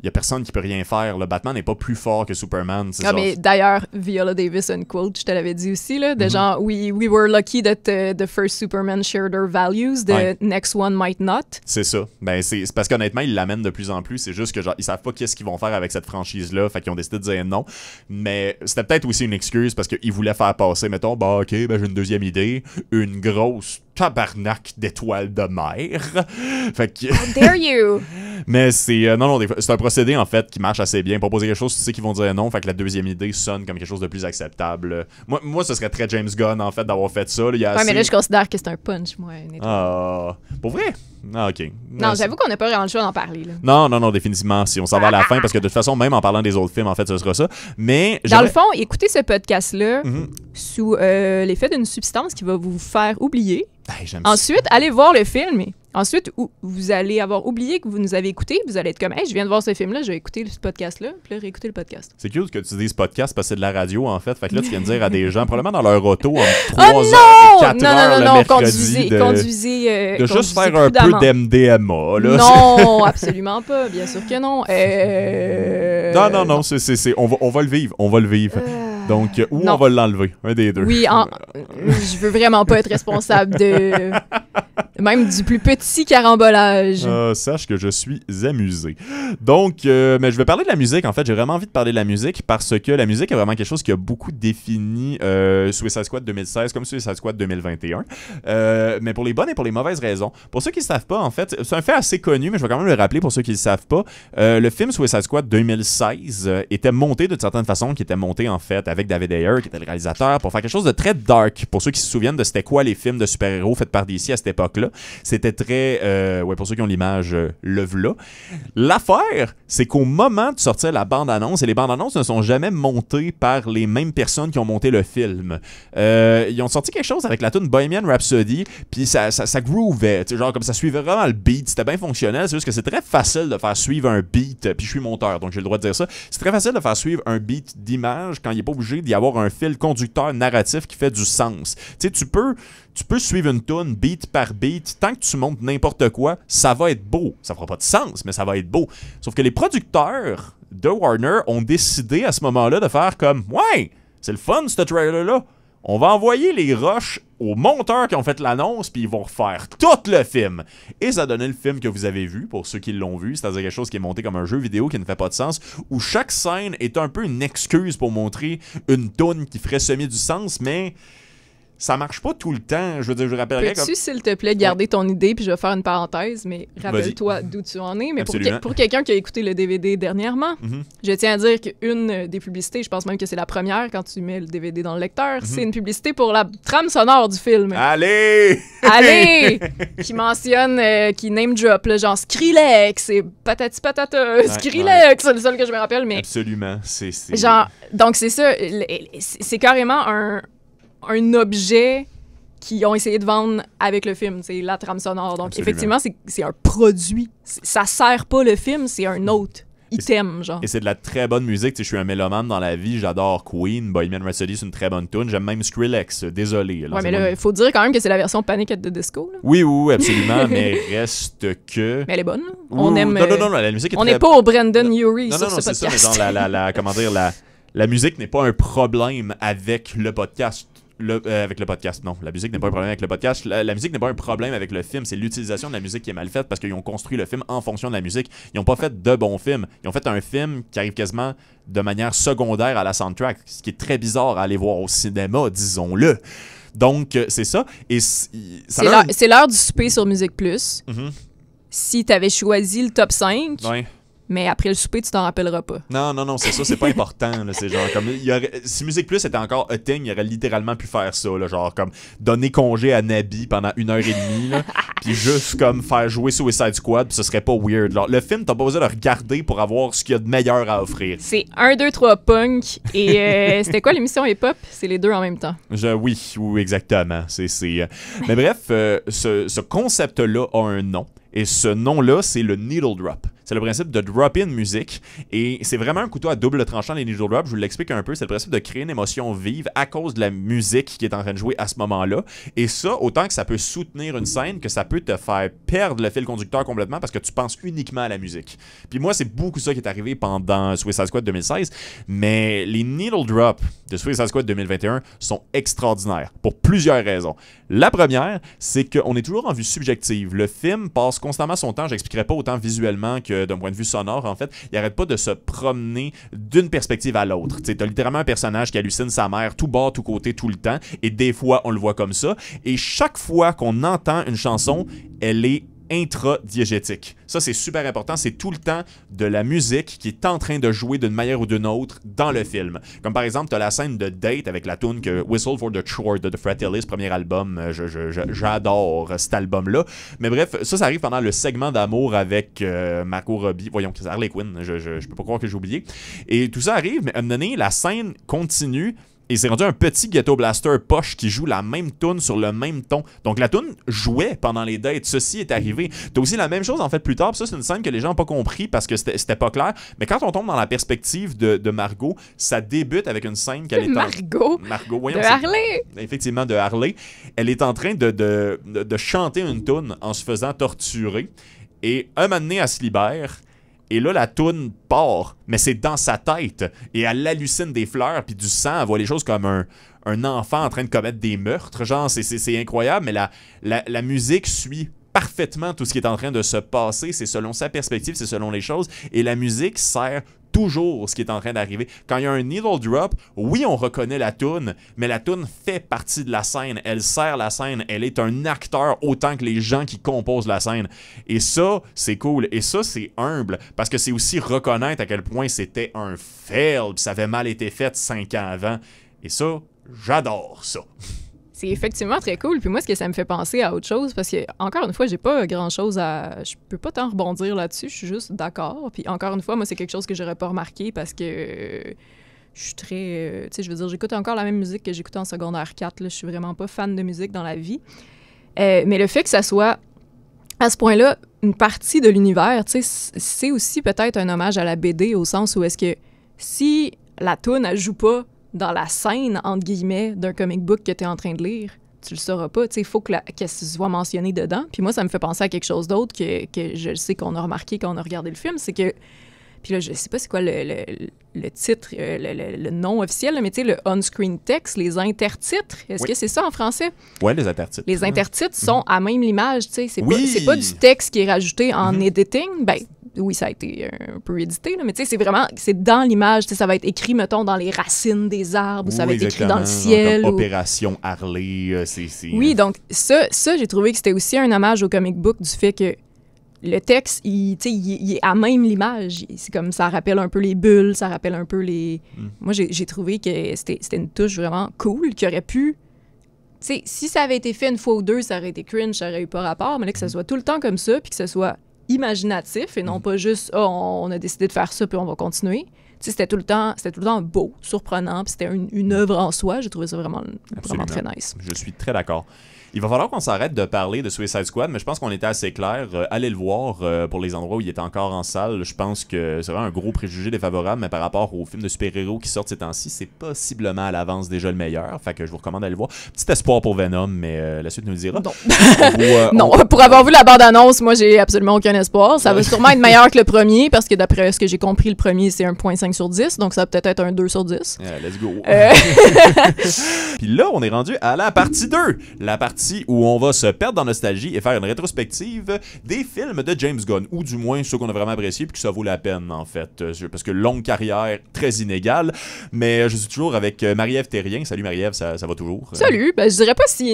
il y a personne qui peut rien faire. Le Batman n'est pas plus fort que Superman. Mais d'ailleurs, Viola Davis, un quote, je te l'avais dit aussi, là, de genre, we were lucky that the first Superman shared our values, the next one might not. C'est ça. Ben, c'est parce qu'honnêtement, ils l'amènent de plus en plus. C'est juste que genre, ils savent pas qu'est-ce qu'ils vont faire avec cette franchise-là. Fait qu'ils ont décidé de dire non. Mais c'était peut-être aussi une excuse parce qu'ils voulaient faire passer, mettons, ok, j'ai une deuxième idée. Une grosse tabarnak d'étoiles de mer. Fait que... How dare you! Mais c'est... non, c'est un procédé, en fait, qui marche assez bien. Proposer quelque chose, tu sais qu'ils vont dire non, fait que la deuxième idée sonne comme quelque chose de plus acceptable. Moi ce serait très James Gunn, en fait, d'avoir fait ça. Là, mais là, je considère que c'est un punch, moi. Pour vrai? Ah, OK. Non, j'avoue qu'on n'a pas vraiment le choix d'en parler. Là. Non, définitivement. Si on s'en va à la fin, parce que de toute façon, même en parlant des autres films, en fait, ce sera ça. Mais... Dans le fond, écoutez ce podcast-là sous l'effet d'une substance qui va vous faire oublier. Ensuite, allez voir le film. Ensuite, vous allez avoir oublié que vous nous avez écouté. Vous allez être comme, hey, je viens de voir ce film-là, je vais écouter ce podcast-là. Puis là, réécouter le podcast. C'est cute que tu dises podcast parce que c'est de la radio, en fait. Fait que là, tu viens de dire à des gens, probablement dans leur auto, en 3 heures et 4 heures le mercredi, conduisez de juste faire un peu d'MDMA. Là. Non, absolument pas. Bien sûr que non. Non, on va le vivre. Donc, ou non. on va l'enlever, un des deux. Oui, je veux vraiment pas être responsable de même du plus petit carambolage. Sache que je suis amusé. Donc, mais je vais parler de la musique, en fait. J'ai vraiment envie de parler de la musique parce que la musique est vraiment quelque chose qui a beaucoup défini Suicide Squad 2016 comme Suicide Squad 2021. Mais pour les bonnes et pour les mauvaises raisons. Pour ceux qui ne savent pas, en fait, c'est un fait assez connu, mais je vais quand même le rappeler pour ceux qui ne le savent pas. Le film Suicide Squad 2016 était monté d'une certaine façon, qui était monté, en fait, avec David Ayer, qui était le réalisateur, pour faire quelque chose de très dark. Pour ceux qui se souviennent de c'était quoi les films de super-héros faits par DC à cette époque-là. C'était très... ouais, pour ceux qui ont l'image, le v'là. L'affaire, c'est qu'au moment de sortir la bande-annonce, et les bandes-annonces ne sont jamais montées par les mêmes personnes qui ont monté le film. Ils ont sorti quelque chose avec la tune Bohemian Rhapsody, puis ça groovait, genre comme ça suivait vraiment le beat, c'était bien fonctionnel, c'est juste que c'est très facile de faire suivre un beat, puis je suis monteur, donc j'ai le droit de dire ça, c'est très facile de faire suivre un beat d'image quand il n'est pas obligé d'y avoir un fil conducteur narratif qui fait du sens. Tu sais, tu peux suivre une tune beat par beat, tant que tu montes n'importe quoi, ça va être beau. Ça fera pas de sens, mais ça va être beau. Sauf que les producteurs de Warner ont décidé à ce moment-là de faire comme « Ouais, c'est le fun ce trailer-là. On va envoyer les rushs aux monteurs qui ont fait l'annonce, puis ils vont refaire tout le film. » Et ça donnait le film que vous avez vu, pour ceux qui l'ont vu, c'est-à-dire quelque chose qui est monté comme un jeu vidéo qui ne fait pas de sens, où chaque scène est un peu une excuse pour montrer une toune qui ferait semi du sens, mais... ça marche pas tout le temps. Je veux dire, je rappellerais... Peux-tu, s'il te plaît, garder ton idée, puis je vais faire une parenthèse, mais rappelle-toi d'où tu en es. Mais pour quelqu'un qui a écouté le DVD dernièrement, je tiens à dire qu'une des publicités, je pense même que c'est la première quand tu mets le DVD dans le lecteur, c'est une publicité pour la trame sonore du film. Allez! Allez! Qui mentionne, qui name drop, là, genre Skrillex et patati patata, Skrillex, c'est le seul que je me rappelle, mais... Absolument, c'est... Genre, donc c'est ça, c'est carrément un objet qu'ils ont essayé de vendre avec le film, c'est la trame sonore. Donc, effectivement, c'est un produit. Ça sert pas le film, c'est un autre item, genre. Et c'est de la très bonne musique. Je suis un mélomane dans la vie, j'adore Queen, Bohemian Rhapsody, c'est une très bonne tune. J'aime même Skrillex, désolé. Ouais, mais là, il faut dire quand même que c'est la version Panic at the Disco. Là. Oui, absolument, mais reste que... Mais elle est bonne, là. On aime... Non, la musique est on n'est pas au Brandon Urie sur ce podcast. Non, c'est ça, mais genre, comment dire, la musique n'est pas un problème avec le podcast. Avec le podcast, non. La musique n'est pas un problème avec le podcast. La musique n'est pas un problème avec le film. C'est l'utilisation de la musique qui est mal faite parce qu'ils ont construit le film en fonction de la musique. Ils n'ont pas fait de bons films. Ils ont fait un film qui arrive quasiment de manière secondaire à la soundtrack, ce qui est très bizarre à aller voir au cinéma, disons-le. Donc, c'est ça. Et c'est l'heure du souper sur Musique Plus. Si tu avais choisi le top 5... Ouais. Mais après le souper, tu t'en rappelleras pas. Non, c'est ça, c'est pas important. Là, c'est genre comme si Musique Plus était encore a thing, il aurait littéralement pu faire ça, là, genre comme donner congé à Nabi pendant 1h30, puis juste comme faire jouer Suicide Squad, puis ce serait pas weird. Là. Le film, t'as pas besoin de le regarder pour avoir ce qu'il y a de meilleur à offrir. C'est 1, 2, 3 punk, et c'était quoi l'émission hip-hop? C'est les deux en même temps. Oui, exactement. Mais bref, ce concept-là a un nom. Et ce nom-là, c'est le needle drop. C'est le principe de dropper une musique. Et c'est vraiment un couteau à double tranchant, les needle drops. Je vous l'explique un peu. C'est le principe de créer une émotion vive à cause de la musique qui est en train de jouer à ce moment-là. Et ça, autant que ça peut soutenir une scène, que ça peut te faire perdre le fil conducteur complètement parce que tu penses uniquement à la musique. Puis moi, c'est beaucoup ça qui est arrivé pendant Suicide Squad 2016. Mais les needle drops de Suicide Squad 2021 sont extraordinaires pour plusieurs raisons. La première, c'est qu'on est toujours en vue subjective. Le film passe constamment son temps, j'expliquerai pas autant visuellement que d'un point de vue sonore, en fait, il arrête pas de se promener d'une perspective à l'autre. Tu sais, t'as littéralement un personnage qui hallucine sa mère tout bas, tout côté, tout le temps, et des fois, on le voit comme ça, et chaque fois qu'on entend une chanson, elle est intradiégétique. Ça, c'est super important. C'est tout le temps de la musique qui est en train de jouer d'une manière ou d'une autre dans le film. Comme par exemple, tu as la scène de date avec la tune que Whistle for the Chord de The Fratellis, premier album. J'adore cet album-là. Mais bref, ça arrive pendant le segment d'amour avec Margot Robbie. Voyons, c'est Harley Quinn. Je peux pas croire que j'ai oublié. Et tout ça arrive, mais à un moment donné, la scène continue. Et c'est rendu un petit Ghetto Blaster poche qui joue la même tune sur le même ton. Donc la tune jouait pendant les dates. Ceci est arrivé. T'as aussi la même chose en fait plus tard. Puis ça, c'est une scène que les gens n'ont pas compris parce que c'était pas clair. Mais quand on tombe dans la perspective de Margot, ça débute avec une scène qu'elle est Margot, voyons, de Harley. Effectivement, de Harley. Elle est en train de chanter une tune en se faisant torturer. Et un moment donné, elle se libère. Et là, la toune part, mais c'est dans sa tête. Et elle hallucine des fleurs puis du sang. Elle voit les choses comme un enfant en train de commettre des meurtres. Genre, c'est incroyable, mais la musique suit parfaitement tout ce qui est en train de se passer. C'est selon sa perspective, c'est selon les choses. Et la musique sert toujours ce qui est en train d'arriver. Quand il y a un needle drop, oui, on reconnaît la toune, mais la toune fait partie de la scène. Elle sert la scène. Elle est un acteur autant que les gens qui composent la scène. Et ça, c'est cool. Et ça, c'est humble. Parce que c'est aussi reconnaître à quel point c'était un fail, puis ça avait mal été fait 5 ans avant. Et ça, j'adore ça. C'est effectivement très cool. Puis moi, ce que ça me fait penser à autre chose, parce que, encore une fois, j'ai pas grand-chose à... Je peux pas tant rebondir là-dessus, je suis juste d'accord. Puis encore une fois, moi, c'est quelque chose que j'aurais pas remarqué parce que je suis très... tu sais, je veux dire, j'écoute encore la même musique que j'écoutais en secondaire 4. Là. Je suis vraiment pas fan de musique dans la vie. Mais le fait que ça soit, à ce point-là, une partie de l'univers, tu sais, c'est aussi peut-être un hommage à la BD au sens où est-ce que si la toune, elle joue pas dans la scène, entre guillemets, d'un comic book que tu es en train de lire, tu le sauras pas. Il faut qu'elle soit mentionnée dedans. Puis moi, ça me fait penser à quelque chose d'autre que je sais qu'on a remarqué quand on a regardé le film, c'est que... Puis là, je sais pas c'est quoi le titre, le nom officiel, mais tu sais, le on-screen text, les intertitres, est-ce que c'est ça en français? Ouais, les intertitres. Les intertitres sont à même l'image, tu sais. C'est pas du texte qui est rajouté en editing. Ben, oui, ça a été un peu édité, là, mais tu sais, c'est dans l'image, ça va être écrit, mettons, dans les racines des arbres, ou ça va être écrit dans le ciel. Comme Opération Harley, Oui, donc ça j'ai trouvé que c'était aussi un hommage au comic book du fait que le texte, il est à même l'image. C'est comme ça rappelle un peu les bulles, ça rappelle un peu les... Moi, j'ai trouvé que c'était une touche vraiment cool, qui aurait pu... Tu sais, si ça avait été fait une fois ou deux, ça aurait été cringe, ça aurait eu pas rapport, mais là, que ça soit tout le temps comme ça, puis que ça soit imaginatif et non pas juste « on a décidé de faire ça, puis on va continuer ». C'était tout le temps beau, surprenant, puis c'était une œuvre en soi. J'ai trouvé ça vraiment très nice. Je suis très d'accord. Il va falloir qu'on s'arrête de parler de Suicide Squad, mais je pense qu'on était assez clair. Allez le voir pour les endroits où il est encore en salle. Je pense que c'est vraiment un gros préjugé défavorable, mais par rapport aux films de super-héros qui sortent ces temps-ci, c'est possiblement à l'avance déjà le meilleur. Fait que je vous recommande d'aller le voir. Petit espoir pour Venom, mais la suite nous le dira. Non. Non, pour avoir vu la bande-annonce, moi, j'ai absolument aucun espoir. Ça va sûrement être meilleur que le premier, parce que d'après ce que j'ai compris, le premier, c'est 1.5 sur 10, donc ça va peut-être être un 2 sur 10. Yeah, let's go. Puis là, on est rendu à la partie 2. La partie où on va se perdre dans nostalgie et faire une rétrospective des films de James Gunn, ou du moins ceux qu'on a vraiment appréciés puis que ça vaut la peine, en fait. Parce que longue carrière, très inégale, mais je suis toujours avec Marie-Ève Thérien. Salut Marie-Ève, ça va toujours? Salut! Ben, je dirais pas si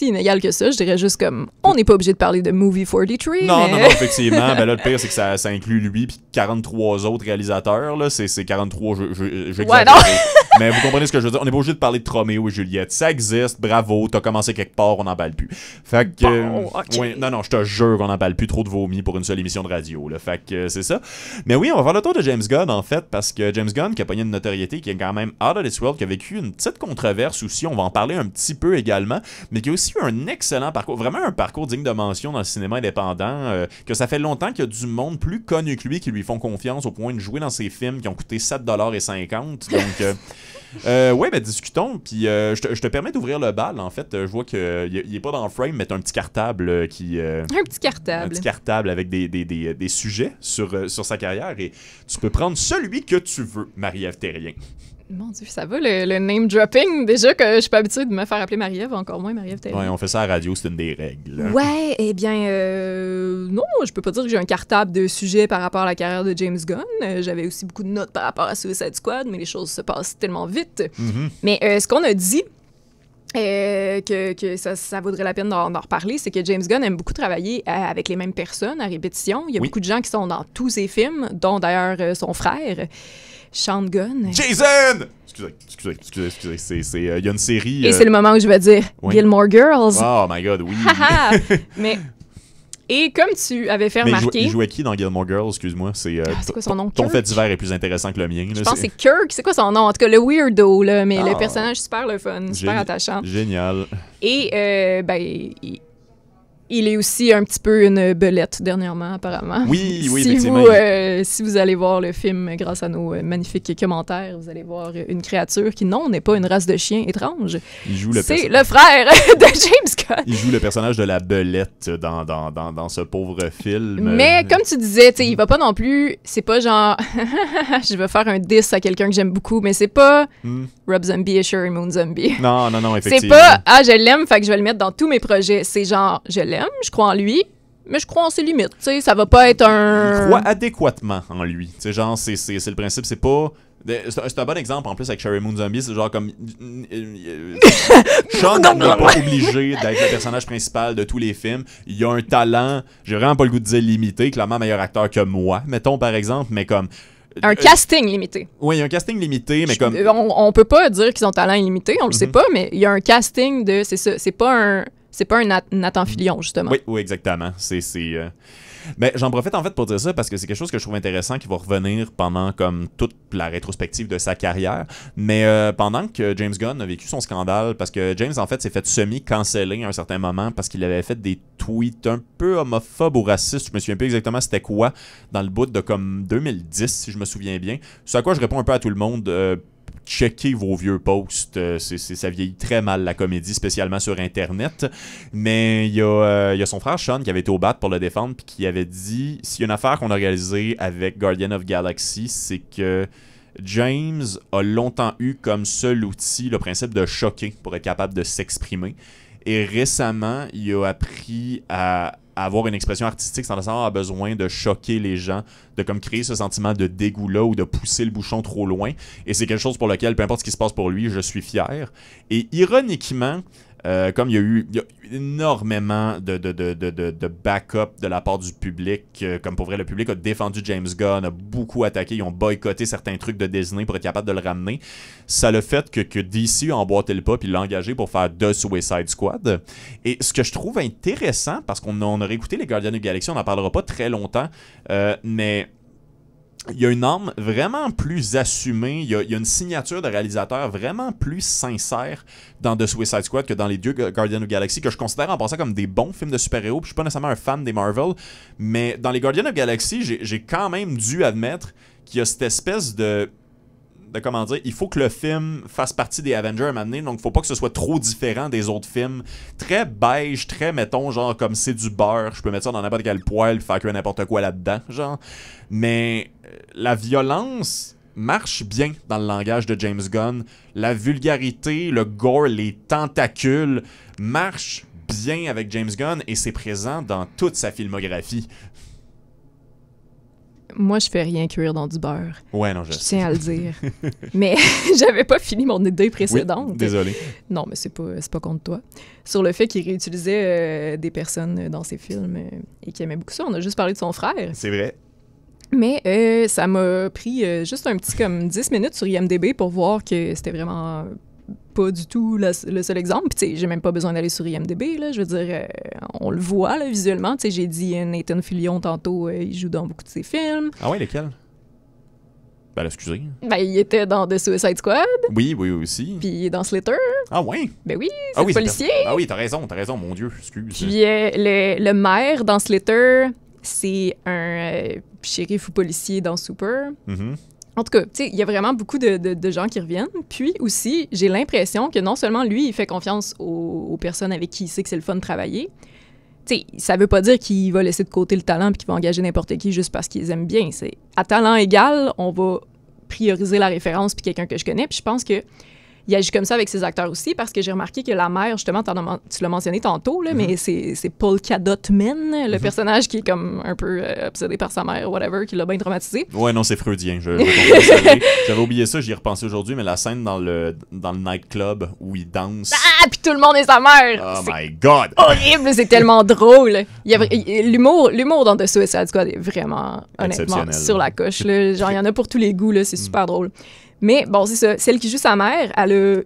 inégal que ça, je dirais juste comme, on n'est pas obligé de parler de Movie 43. Non, effectivement. Ben là, le pire, c'est que ça inclut lui puis 43 autres réalisateurs, là. C'est 43, ouais, non. Mais vous comprenez ce que je veux dire. On n'est pas obligé de parler de Roméo et Juliette. Ça existe, bravo, t'as commencé quelque part, on n'en parle plus. Fait que... okay. Ouais, non, je te jure qu'on n'en parle plus, trop de vomi pour une seule émission de radio, là. Fait que c'est ça. Mais oui, on va faire le tour de James Gunn, en fait, parce que James Gunn, qui a pogné une notoriété, qui est quand même out of this world, qui a vécu une petite controverse aussi, on va en parler un petit peu également, mais qui a aussi eu un excellent parcours, vraiment un parcours digne de mention dans le cinéma indépendant, que ça fait longtemps qu'il y a du monde plus connu que lui qui lui font confiance au point de jouer dans ses films qui ont coûté 7,50 $. Donc... ouais, ben discutons. Puis je te permets d'ouvrir le bal. En fait, je vois qu'il est pas dans le frame, mais t'as un petit cartable qui. Un petit cartable. Un petit cartable avec des sujets sur sa carrière. Et tu peux prendre celui que tu veux, Marie-Ève Thérien. Mon Dieu, ça va le name dropping. Déjà que je suis pas habituée de me faire appeler Marie-Ève, encore moins Marie-Ève Thérien. Ouais, on fait ça à la radio, c'est une des règles. Ouais, eh bien, non, je peux pas dire que j'ai un cartable de sujets par rapport à la carrière de James Gunn. J'avais aussi beaucoup de notes par rapport à Suicide Squad, mais les choses se passent tellement vite. Mm-hmm. Mais ce qu'on a dit, que ça vaudrait la peine d'en reparler, c'est que James Gunn aime beaucoup travailler avec les mêmes personnes à répétition. Il y a beaucoup de gens qui sont dans tous ses films, dont d'ailleurs son frère, Sean Gunn. Jason! Excusez. Il y a une série... Et c'est le moment où je vais dire Gilmore Girls. Oh my God, oui. Mais... Et comme tu avais fait remarquer... Il jouait qui dans Gilmore Girls, excuse-moi? C'est quoi son nom? Ton fait divers est plus intéressant que le mien. Je pense que c'est Kirk. C'est quoi son nom? En tout cas, le weirdo, là. Mais le personnage super le fun, super attachant. Génial. Et, il est aussi un petit peu une belette dernièrement, apparemment. Oui, si effectivement. si vous allez voir le film grâce à nos magnifiques commentaires, vous allez voir une créature qui, non, n'est pas une race de chien étrange. C'est le frère de James Gunn. Il joue le personnage de la belette dans ce pauvre film. Mais comme tu disais, il va pas non plus... C'est pas genre... je vais faire un diss à quelqu'un que j'aime beaucoup, mais c'est pas Rob Zombie et Sherry Moon Zombie. Non, effectivement. C'est pas « Ah, je l'aime, fait que je vais le mettre dans tous mes projets ». C'est genre « Je l'aime, je crois en lui, mais je crois en ses limites ». Tu sais, ça va pas être un... Il croit adéquatement en lui. Tu sais, genre, c'est le principe, c'est pas... C'est un bon exemple, en plus, avec Sherry Moon Zombie. C'est genre comme... Sean n'est pas obligé d'être le personnage principal de tous les films. Il a un talent, j'ai vraiment pas le goût de dire limité, clairement meilleur acteur que moi, mettons, par exemple, mais comme... Un casting limité. Oui, il y a un casting limité, mais comme... On peut pas dire qu'ils ont talent illimité, on le sait pas, mais il y a un casting de... C'est ça, c'est pas un Nathan Fillion, justement. Oui, exactement. Mais j'en profite en fait pour dire ça parce que c'est quelque chose que je trouve intéressant qui va revenir pendant comme toute la rétrospective de sa carrière. Mais pendant que James Gunn a vécu son scandale, parce que James en fait s'est fait semi-canceller à un certain moment parce qu'il avait fait des tweets un peu homophobes ou racistes, je me souviens plus exactement c'était quoi, dans le bout de comme 2010 si je me souviens bien. C'est à quoi je réponds un peu à tout le monde. Checkez vos vieux posts, ça vieillit très mal la comédie, spécialement sur Internet. Mais il y a son frère Sean qui avait été au bat pour le défendre puis qui avait dit s'il y a une affaire qu'on a réalisée avec Guardian of Galaxy, c'est que James a longtemps eu comme seul outil le principe de choquer pour être capable de s'exprimer. Et récemment, il a appris à avoir une expression artistique sans nécessairement avoir besoin de choquer les gens, de comme créer ce sentiment de dégoût-là ou de pousser le bouchon trop loin. Et c'est quelque chose pour lequel, peu importe ce qui se passe pour lui, je suis fier. Et ironiquement, comme il y a énormément de backup de la part du public, comme pour vrai, le public a défendu James Gunn, a beaucoup attaqué, ils ont boycotté certains trucs de Disney pour être capable de le ramener. Ça le fait que DC a emboîté le pas puis l'a engagé pour faire The Suicide Squad. Et ce que je trouve intéressant, parce qu'on a réécouté les Guardians of the Galaxy, on n'en parlera pas très longtemps, mais... il y a une âme vraiment plus assumée, il y a une signature de réalisateur vraiment plus sincère dans The Suicide Squad que dans les deux Guardians of the Galaxy, que je considère en passant comme des bons films de super-héros. Puis je suis pas nécessairement un fan des Marvel, mais dans les Guardians of the Galaxy, j'ai quand même dû admettre qu'il y a cette espèce de comment dire, il faut que le film fasse partie des Avengers à un moment donné, donc faut pas que ce soit trop différent des autres films. Très beige, très, mettons, genre comme c'est du beurre, je peux mettre ça dans n'importe quel poêle, faire cuire n'importe quoi là-dedans, genre. Mais la violence marche bien dans le langage de James Gunn. La vulgarité, le gore, les tentacules marchent bien avec James Gunn et c'est présent dans toute sa filmographie. Moi, je fais rien cuire dans du beurre. Ouais, non, je tiens à le dire. Mais j'avais pas fini mon idée précédente. Oui, désolé. Non, mais c'est pas contre toi. Sur le fait qu'il réutilisait des personnes dans ses films et qu'il aimait beaucoup ça. On a juste parlé de son frère. C'est vrai. Mais ça m'a pris juste un petit comme 10 minutes sur IMDb pour voir que c'était vraiment pas du tout le seul exemple. Puis, tu sais, j'ai même pas besoin d'aller sur IMDb, là. Je veux dire, on le voit, là, visuellement. Tu sais, j'ai dit Nathan Fillion tantôt, il joue dans beaucoup de ses films. Ah ouais, lesquels? Ben, excusez. Ben, il était dans The Suicide Squad. Oui, aussi. Puis il est dans Slither. Ah ouais? Ben oui, c'est le policier. Ah oui, t'as raison, mon Dieu, excuse. Puis le maire dans Slither, c'est un shérif ou policier dans Super. Mm-hmm. En tout cas, tu sais, il y a vraiment beaucoup de gens qui reviennent. Puis aussi, j'ai l'impression que non seulement lui, il fait confiance aux personnes avec qui il sait que c'est le fun de travailler. Tu sais, ça veut pas dire qu'il va laisser de côté le talent puis qu'il va engager n'importe qui juste parce qu'ils aiment bien. C'est à talent égal, on va prioriser la référence puis quelqu'un que je connais. Puis je pense que il agit comme ça avec ses acteurs aussi, parce que j'ai remarqué que la mère, justement, tu l'as mentionné tantôt, là, mais c'est Polka Dot Man, le personnage qui est comme un peu obsédé par sa mère, whatever, qui l'a bien traumatisé. Ouais, non, c'est freudien. J'avais oublié ça, j'y ai repensé aujourd'hui, mais la scène dans le nightclub où il danse... Ah, puis tout le monde est sa mère! Oh my God! Horrible, c'est tellement drôle! L'humour dans The Suicide Squad est vraiment, honnêtement, sur la coche. Là. Genre, il y en a pour tous les goûts, là, c'est super drôle. Mais bon, c'est ça. Celle qui joue sa mère, elle a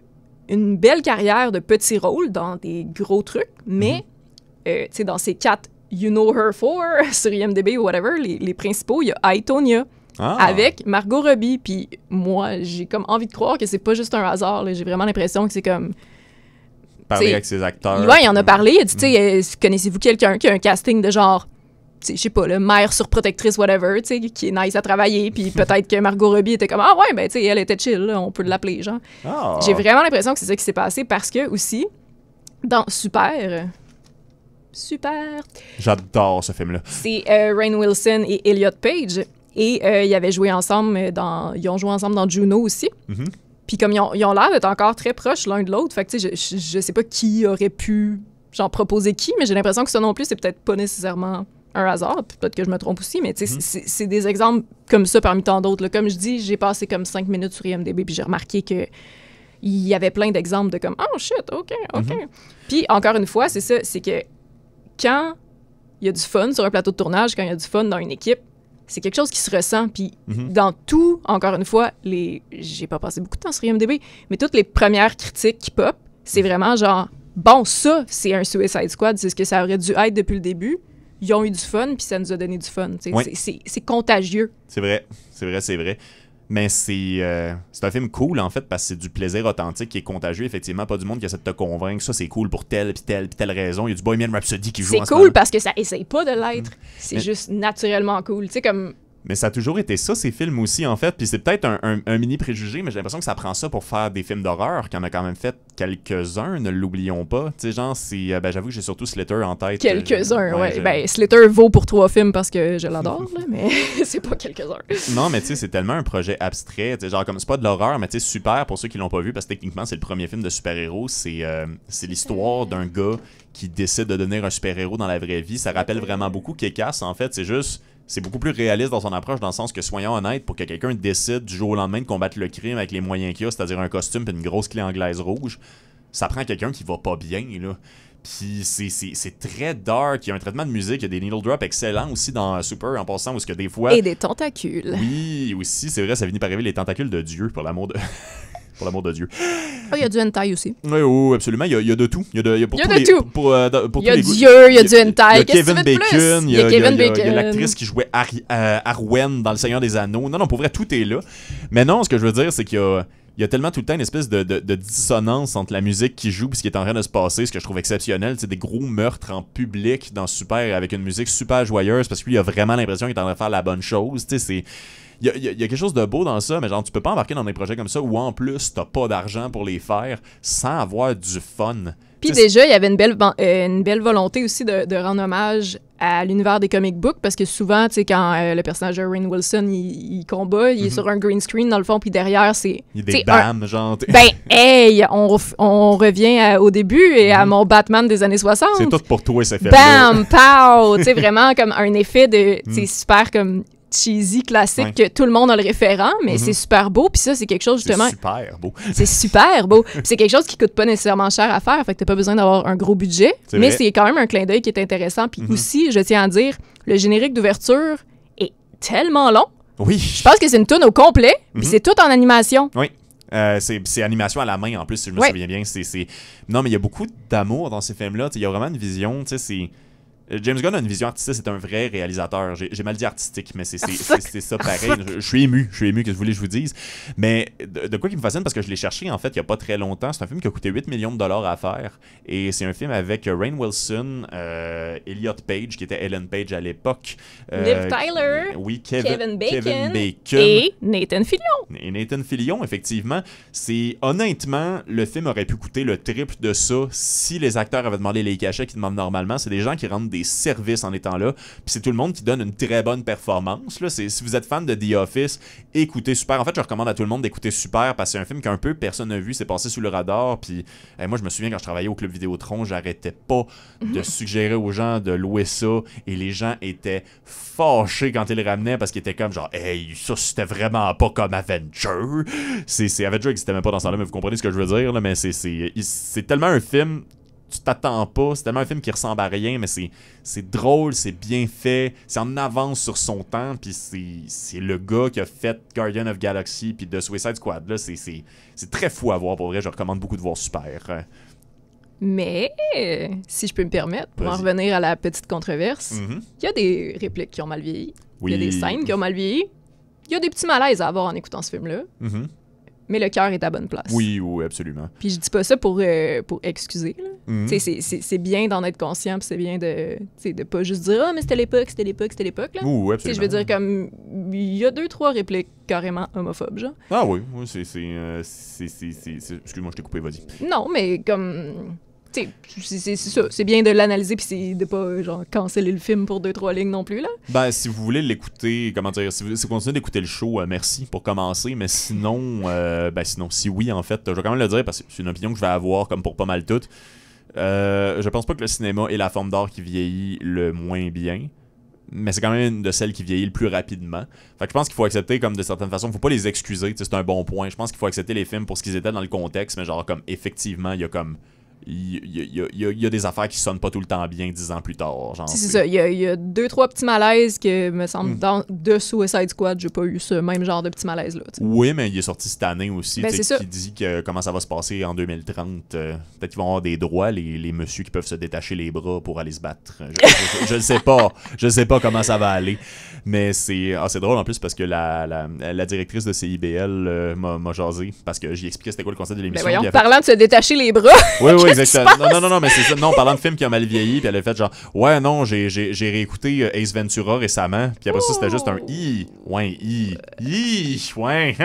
une belle carrière de petits rôles dans des gros trucs, mais tu sais, dans ces 4 You Know Her For sur IMDb ou whatever, les principaux, il y a I, Tonya avec Margot Robbie. Puis moi, j'ai comme envie de croire que c'est pas juste un hasard. Là. J'ai vraiment l'impression que c'est comme parler avec ses acteurs. Ouais, il en a parlé. Il a dit, tu sais, connaissez-vous quelqu'un qui a un casting de genre, tu sais, je sais pas, là, mère surprotectrice, whatever, tu sais, qui est nice à travailler, puis peut-être que Margot Robbie était comme, ah ouais, ben, tu sais, elle était chill, là, on peut l'appeler, genre. Ah. J'ai vraiment l'impression que c'est ça qui s'est passé parce que, aussi, dans Super, J'adore ce film-là. c'est Rainn Wilson et Elliot Page. Et ils avaient joué ensemble ils ont joué ensemble dans Juno aussi. Mhm. Puis comme ils ont l'air d'être encore très proches l'un de l'autre, fait que tu sais, je sais pas qui aurait pu genre proposer qui, mais j'ai l'impression que ça non plus, c'est peut-être pas nécessairement un hasard. Puis peut-être que je me trompe aussi, mais tu sais, c'est des exemples comme ça parmi tant d'autres. Là. Comme je dis, j'ai passé comme 5 minutes sur IMDb, puis j'ai remarqué que il y avait plein d'exemples de comme « Oh shit, OK. Puis encore une fois, c'est ça, c'est que quand il y a du fun sur un plateau de tournage, quand il y a du fun dans une équipe, c'est quelque chose qui se ressent. Puis dans tout, encore une fois, j'ai pas passé beaucoup de temps sur IMDb, mais toutes les premières critiques qui pop, c'est vraiment genre bon, ça, c'est un Suicide Squad, c'est ce que ça aurait dû être depuis le début. Ils ont eu du fun, puis ça nous a donné du fun. C'est contagieux. C'est vrai. Mais c'est un film cool, en fait, parce que c'est du plaisir authentique qui est contagieux, effectivement. Pas du monde qui essaie de te convaincre. Ça, c'est cool pour telle, puis telle raison. Il y a du Bohemian Rhapsody qui joue en ce moment. C'est cool parce que ça essaye pas de l'être. C'est juste naturellement cool. Tu sais, comme... Mais ça a toujours été ça, ces films aussi, en fait. Puis c'est peut-être un mini préjugé, mais j'ai l'impression que ça prend ça pour faire des films d'horreur, qu'il y en a quand même fait quelques-uns, ne l'oublions pas. Tu sais, genre, j'avoue que j'ai surtout Slater en tête. Quelques-uns, ouais. Ben, Slater vaut pour 3 films parce que je l'adore, là, mais c'est pas quelques-uns. Non, mais tu sais, c'est tellement un projet abstrait. Tu sais, genre, comme c'est pas de l'horreur, mais tu sais, Super, pour ceux qui l'ont pas vu, parce que techniquement, c'est le premier film de super-héros. C'est l'histoire d'un gars qui décide de devenir un super-héros dans la vraie vie. Ça rappelle vraiment beaucoup Kick-Ass, en fait. C'est beaucoup plus réaliste dans son approche, dans le sens que, soyons honnêtes, pour que quelqu'un décide du jour au lendemain de combattre le crime avec les moyens qu'il a, c'est-à-dire un costume et une grosse clé anglaise rouge, ça prend quelqu'un qui va pas bien, là. Puis c'est très dark. Il y a un traitement de musique, il y a des needle drops excellents aussi dans Super, en passant, où ce que des fois... Et des tentacules. Oui, aussi, c'est vrai, ça finit par arriver les tentacules de Dieu, pour l'amour de... Pour l'amour de Dieu. Il y a du hentai aussi. Oui, absolument. Il y a de tout. Il y a de tout. Il y a Dieu, il y a du hentai. Il y a Kevin Bacon. Il y a Kevin Bacon. Il y a l'actrice qui jouait Arwen dans Le Seigneur des Anneaux. Non, pour vrai, tout est là. Mais non, ce que je veux dire, c'est qu'il y a tellement tout le temps une espèce de dissonance entre la musique qui joue et ce qui est en train de se passer, ce que je trouve exceptionnel. C'est des gros meurtres en public dans Super avec une musique super joyeuse parce que lui, il a vraiment l'impression qu'il est en train de faire la bonne chose. Tu sais, il y a quelque chose de beau dans ça, mais genre, tu peux pas embarquer dans des projets comme ça où en plus, t'as pas d'argent pour les faire sans avoir du fun. Puis déjà, il y avait une belle volonté aussi de rendre hommage à l'univers des comic books, parce que souvent, tu sais, quand le personnage de Rainn Wilson, il combat, il est sur un green screen, dans le fond, puis derrière, c'est... Il y a des bams, genre... Ben, hey, on revient au début et à mon Batman des années 60. C'est tout pour toi, ça fait bam, pow! Tu sais, vraiment comme un effet de... C'est super comme... cheesy, classique, que tout le monde a le référent, mais c'est super beau, puis ça, c'est quelque chose, justement... C'est super beau. C'est super beau. C'est quelque chose qui coûte pas nécessairement cher à faire, fait que t'as pas besoin d'avoir un gros budget, mais c'est quand même un clin d'œil qui est intéressant, puis aussi, je tiens à dire, le générique d'ouverture est tellement long. Oui. Je pense que c'est une toune au complet, puis c'est tout en animation. Oui. C'est animation à la main, en plus, si je me souviens bien. Non, mais il y a beaucoup d'amour dans ces films-là. Il y a vraiment une vision, tu sais, c'est... James Gunn a une vision artistique, c'est un vrai réalisateur. J'ai mal dit artistique, mais c'est ça pareil. Je suis ému, que vous voulez que je vous dise. Mais de quoi qui me fascine, parce que je l'ai cherché en fait il n'y a pas très longtemps. C'est un film qui a coûté 8 millions de dollars à faire. Et c'est un film avec Rainn Wilson, Elliot Page, qui était Ellen Page à l'époque. Liv Tyler. Oui, Kevin Bacon. Et Nathan Fillion. Et Nathan Fillion, effectivement. Honnêtement, le film aurait pu coûter le triple de ça si les acteurs avaient demandé les cachets qu'ils demandent normalement. C'est des gens qui rendent des services en étant là. Puis c'est tout le monde qui donne une très bonne performance. Là. Si vous êtes fan de The Office, écoutez Super. En fait, je recommande à tout le monde d'écouter Super parce que c'est un film qu'un peu personne n'a vu. C'est passé sous le radar. Puis moi, je me souviens quand je travaillais au Club Vidéotron, j'arrêtais pas de suggérer aux gens de louer ça. Et les gens étaient fâchés quand ils le ramenaient parce qu'ils étaient comme genre, hey, ça c'était vraiment pas comme Avenger. Avenger n'existait même pas dans ce temps-là, mais vous comprenez ce que je veux dire. Là, mais c'est tellement un film. Tu t'attends pas, c'est tellement un film qui ressemble à rien, mais c'est drôle, c'est bien fait, c'est en avance sur son temps, puis c'est le gars qui a fait Guardian of Galaxy puis The Suicide Squad, là, c'est très fou à voir, pour vrai, je recommande beaucoup de voir Super. Mais, si je peux me permettre, pour en revenir à la petite controverse, il y a des répliques qui ont mal vieilli, il y a des scènes qui ont mal vieilli, il y a des petits malaises à avoir en écoutant ce film-là. mais le cœur est à bonne place. Oui, oui, absolument. Puis je dis pas ça pour excuser. Là. Tu sais, c'est bien d'en être conscient, puis c'est bien de pas juste dire « Ah, mais c'était l'époque, c'était l'époque, c'était l'époque. » Oui, absolument. Tu sais, je veux dire, comme, il y a 2-3 répliques carrément homophobes, genre. Ah oui, oui, excuse-moi, je t'ai coupé, vas-y. Non, mais comme... Tu sais, c'est ça. C'est bien de l'analyser puis c'est de pas, genre, canceller le film pour 2-3 lignes non plus, là. Ben, si vous voulez l'écouter, comment dire, si vous continuez d'écouter le show, merci pour commencer, mais sinon, si oui, en fait, je vais quand même le dire parce que c'est une opinion que je vais avoir comme pour pas mal toutes. Je pense pas que le cinéma est la forme d'art qui vieillit le moins bien, mais c'est quand même une de celles qui vieillit le plus rapidement. Fait que je pense qu'il faut accepter comme de certaines façons, faut pas les excuser, c'est un bon point. Je pense qu'il faut accepter les films pour ce qu'ils étaient dans le contexte, mais genre comme effectivement, il y a comme... Il y a des affaires qui sonnent pas tout le temps bien 10 ans plus tard. Genre, c'est ça. Il y a 2-3 petits malaises que, me semble, de Suicide Squad, j'ai pas eu ce même genre de petits malaises-là. Oui, mais il est sorti cette année aussi, c'est qui dit que comment ça va se passer en 2030. Peut-être qu'ils vont avoir des droits, les messieurs qui peuvent se détacher les bras pour aller se battre. Je ne sais pas. Je sais pas comment ça va aller. Mais c'est drôle en plus parce que la directrice de CIBL m'a jasé parce que j'y expliquais c'était quoi le concept de l'émission. Ben voyons, parlant de se détacher les bras. Oui, exactement. Non, mais c'est ça. Non, parlant de film qui a mal vieilli, puis elle a fait genre, ouais, non, j'ai réécouté Ace Ventura récemment, puis après ça, c'était juste un i. Ouais, ouais.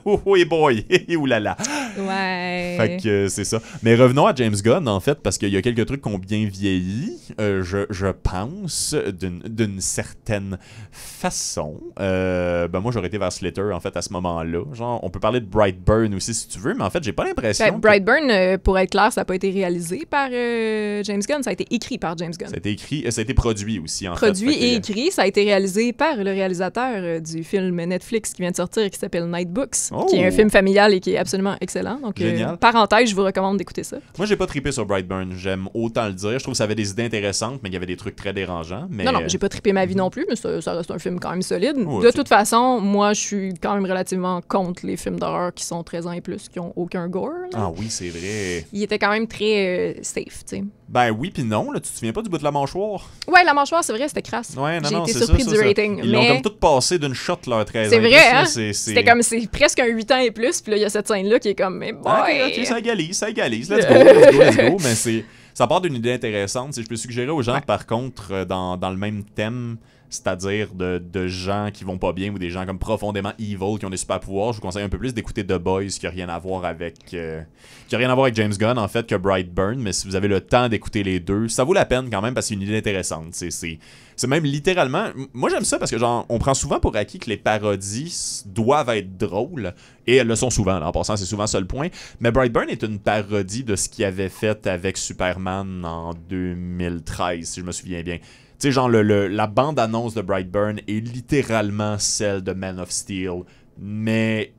Oh, boy. Oulala. Ouais. Fait que c'est ça. Mais revenons à James Gunn, en fait, parce qu'il y a quelques trucs qui ont bien vieilli, je pense, d'une certaine façon. Moi, j'aurais été vers Slither, en fait, à ce moment-là. Genre, on peut parler de Brightburn aussi, si tu veux, mais en fait, j'ai pas l'impression Brightburn, pour être clair, ça n'a pas été réalisé par James Gunn, ça a été écrit par James Gunn. Ça a été écrit, ça a été produit aussi, en fait. Produit et écrit, ça a été réalisé par le réalisateur du film Netflix qui vient de sortir, qui s'appelle Night Books, qui est un film familial et qui est absolument excellent. Donc, parenthèse, je vous recommande d'écouter ça. Moi, j'ai pas trippé sur Brightburn, j'aime autant le dire. Je trouve que ça avait des idées intéressantes, mais il y avait des trucs très dérangeants. Mais... Non, j'ai pas trippé ma vie non plus, mais ça reste un film quand même solide. De toute façon, moi, je suis quand même relativement contre les films d'horreur qui sont 13 ans et plus, qui ont aucun gore. Là. Ah oui, c'est vrai. Il était quand même très safe, tu sais. Ben oui, puis non, là, tu te souviens pas du bout de la mâchoire? Ouais, la mâchoire, c'est vrai, c'était crasse. Ouais, J'ai été surpris du rating. Ils l'ont comme tout passé d'une shot, leur 13 ans. C'est vrai, hein? C'était comme, c'est presque un 8 ans et plus, puis là, il y a cette scène-là qui est comme, mais boy! Ok, ça égalise. Let's go. Mais ça part d'une idée intéressante. Si je peux suggérer aux gens, par contre, dans le même thème, c'est-à-dire de gens qui vont pas bien ou des gens comme profondément evil qui ont des super pouvoirs, je vous conseille un peu plus d'écouter The Boys qui a rien à voir avec James Gunn en fait que Brightburn, mais si vous avez le temps d'écouter les deux, ça vaut la peine quand même parce que c'est une idée intéressante. C'est même littéralement, moi j'aime ça parce que genre on prend souvent pour acquis que les parodies doivent être drôles et elles le sont souvent là, en passant c'est souvent ça le point, mais Brightburn est une parodie de ce qu'il avait fait avec Superman en 2013 si je me souviens bien. Tu sais, genre, la bande-annonce de Brightburn est littéralement celle de Man of Steel, mais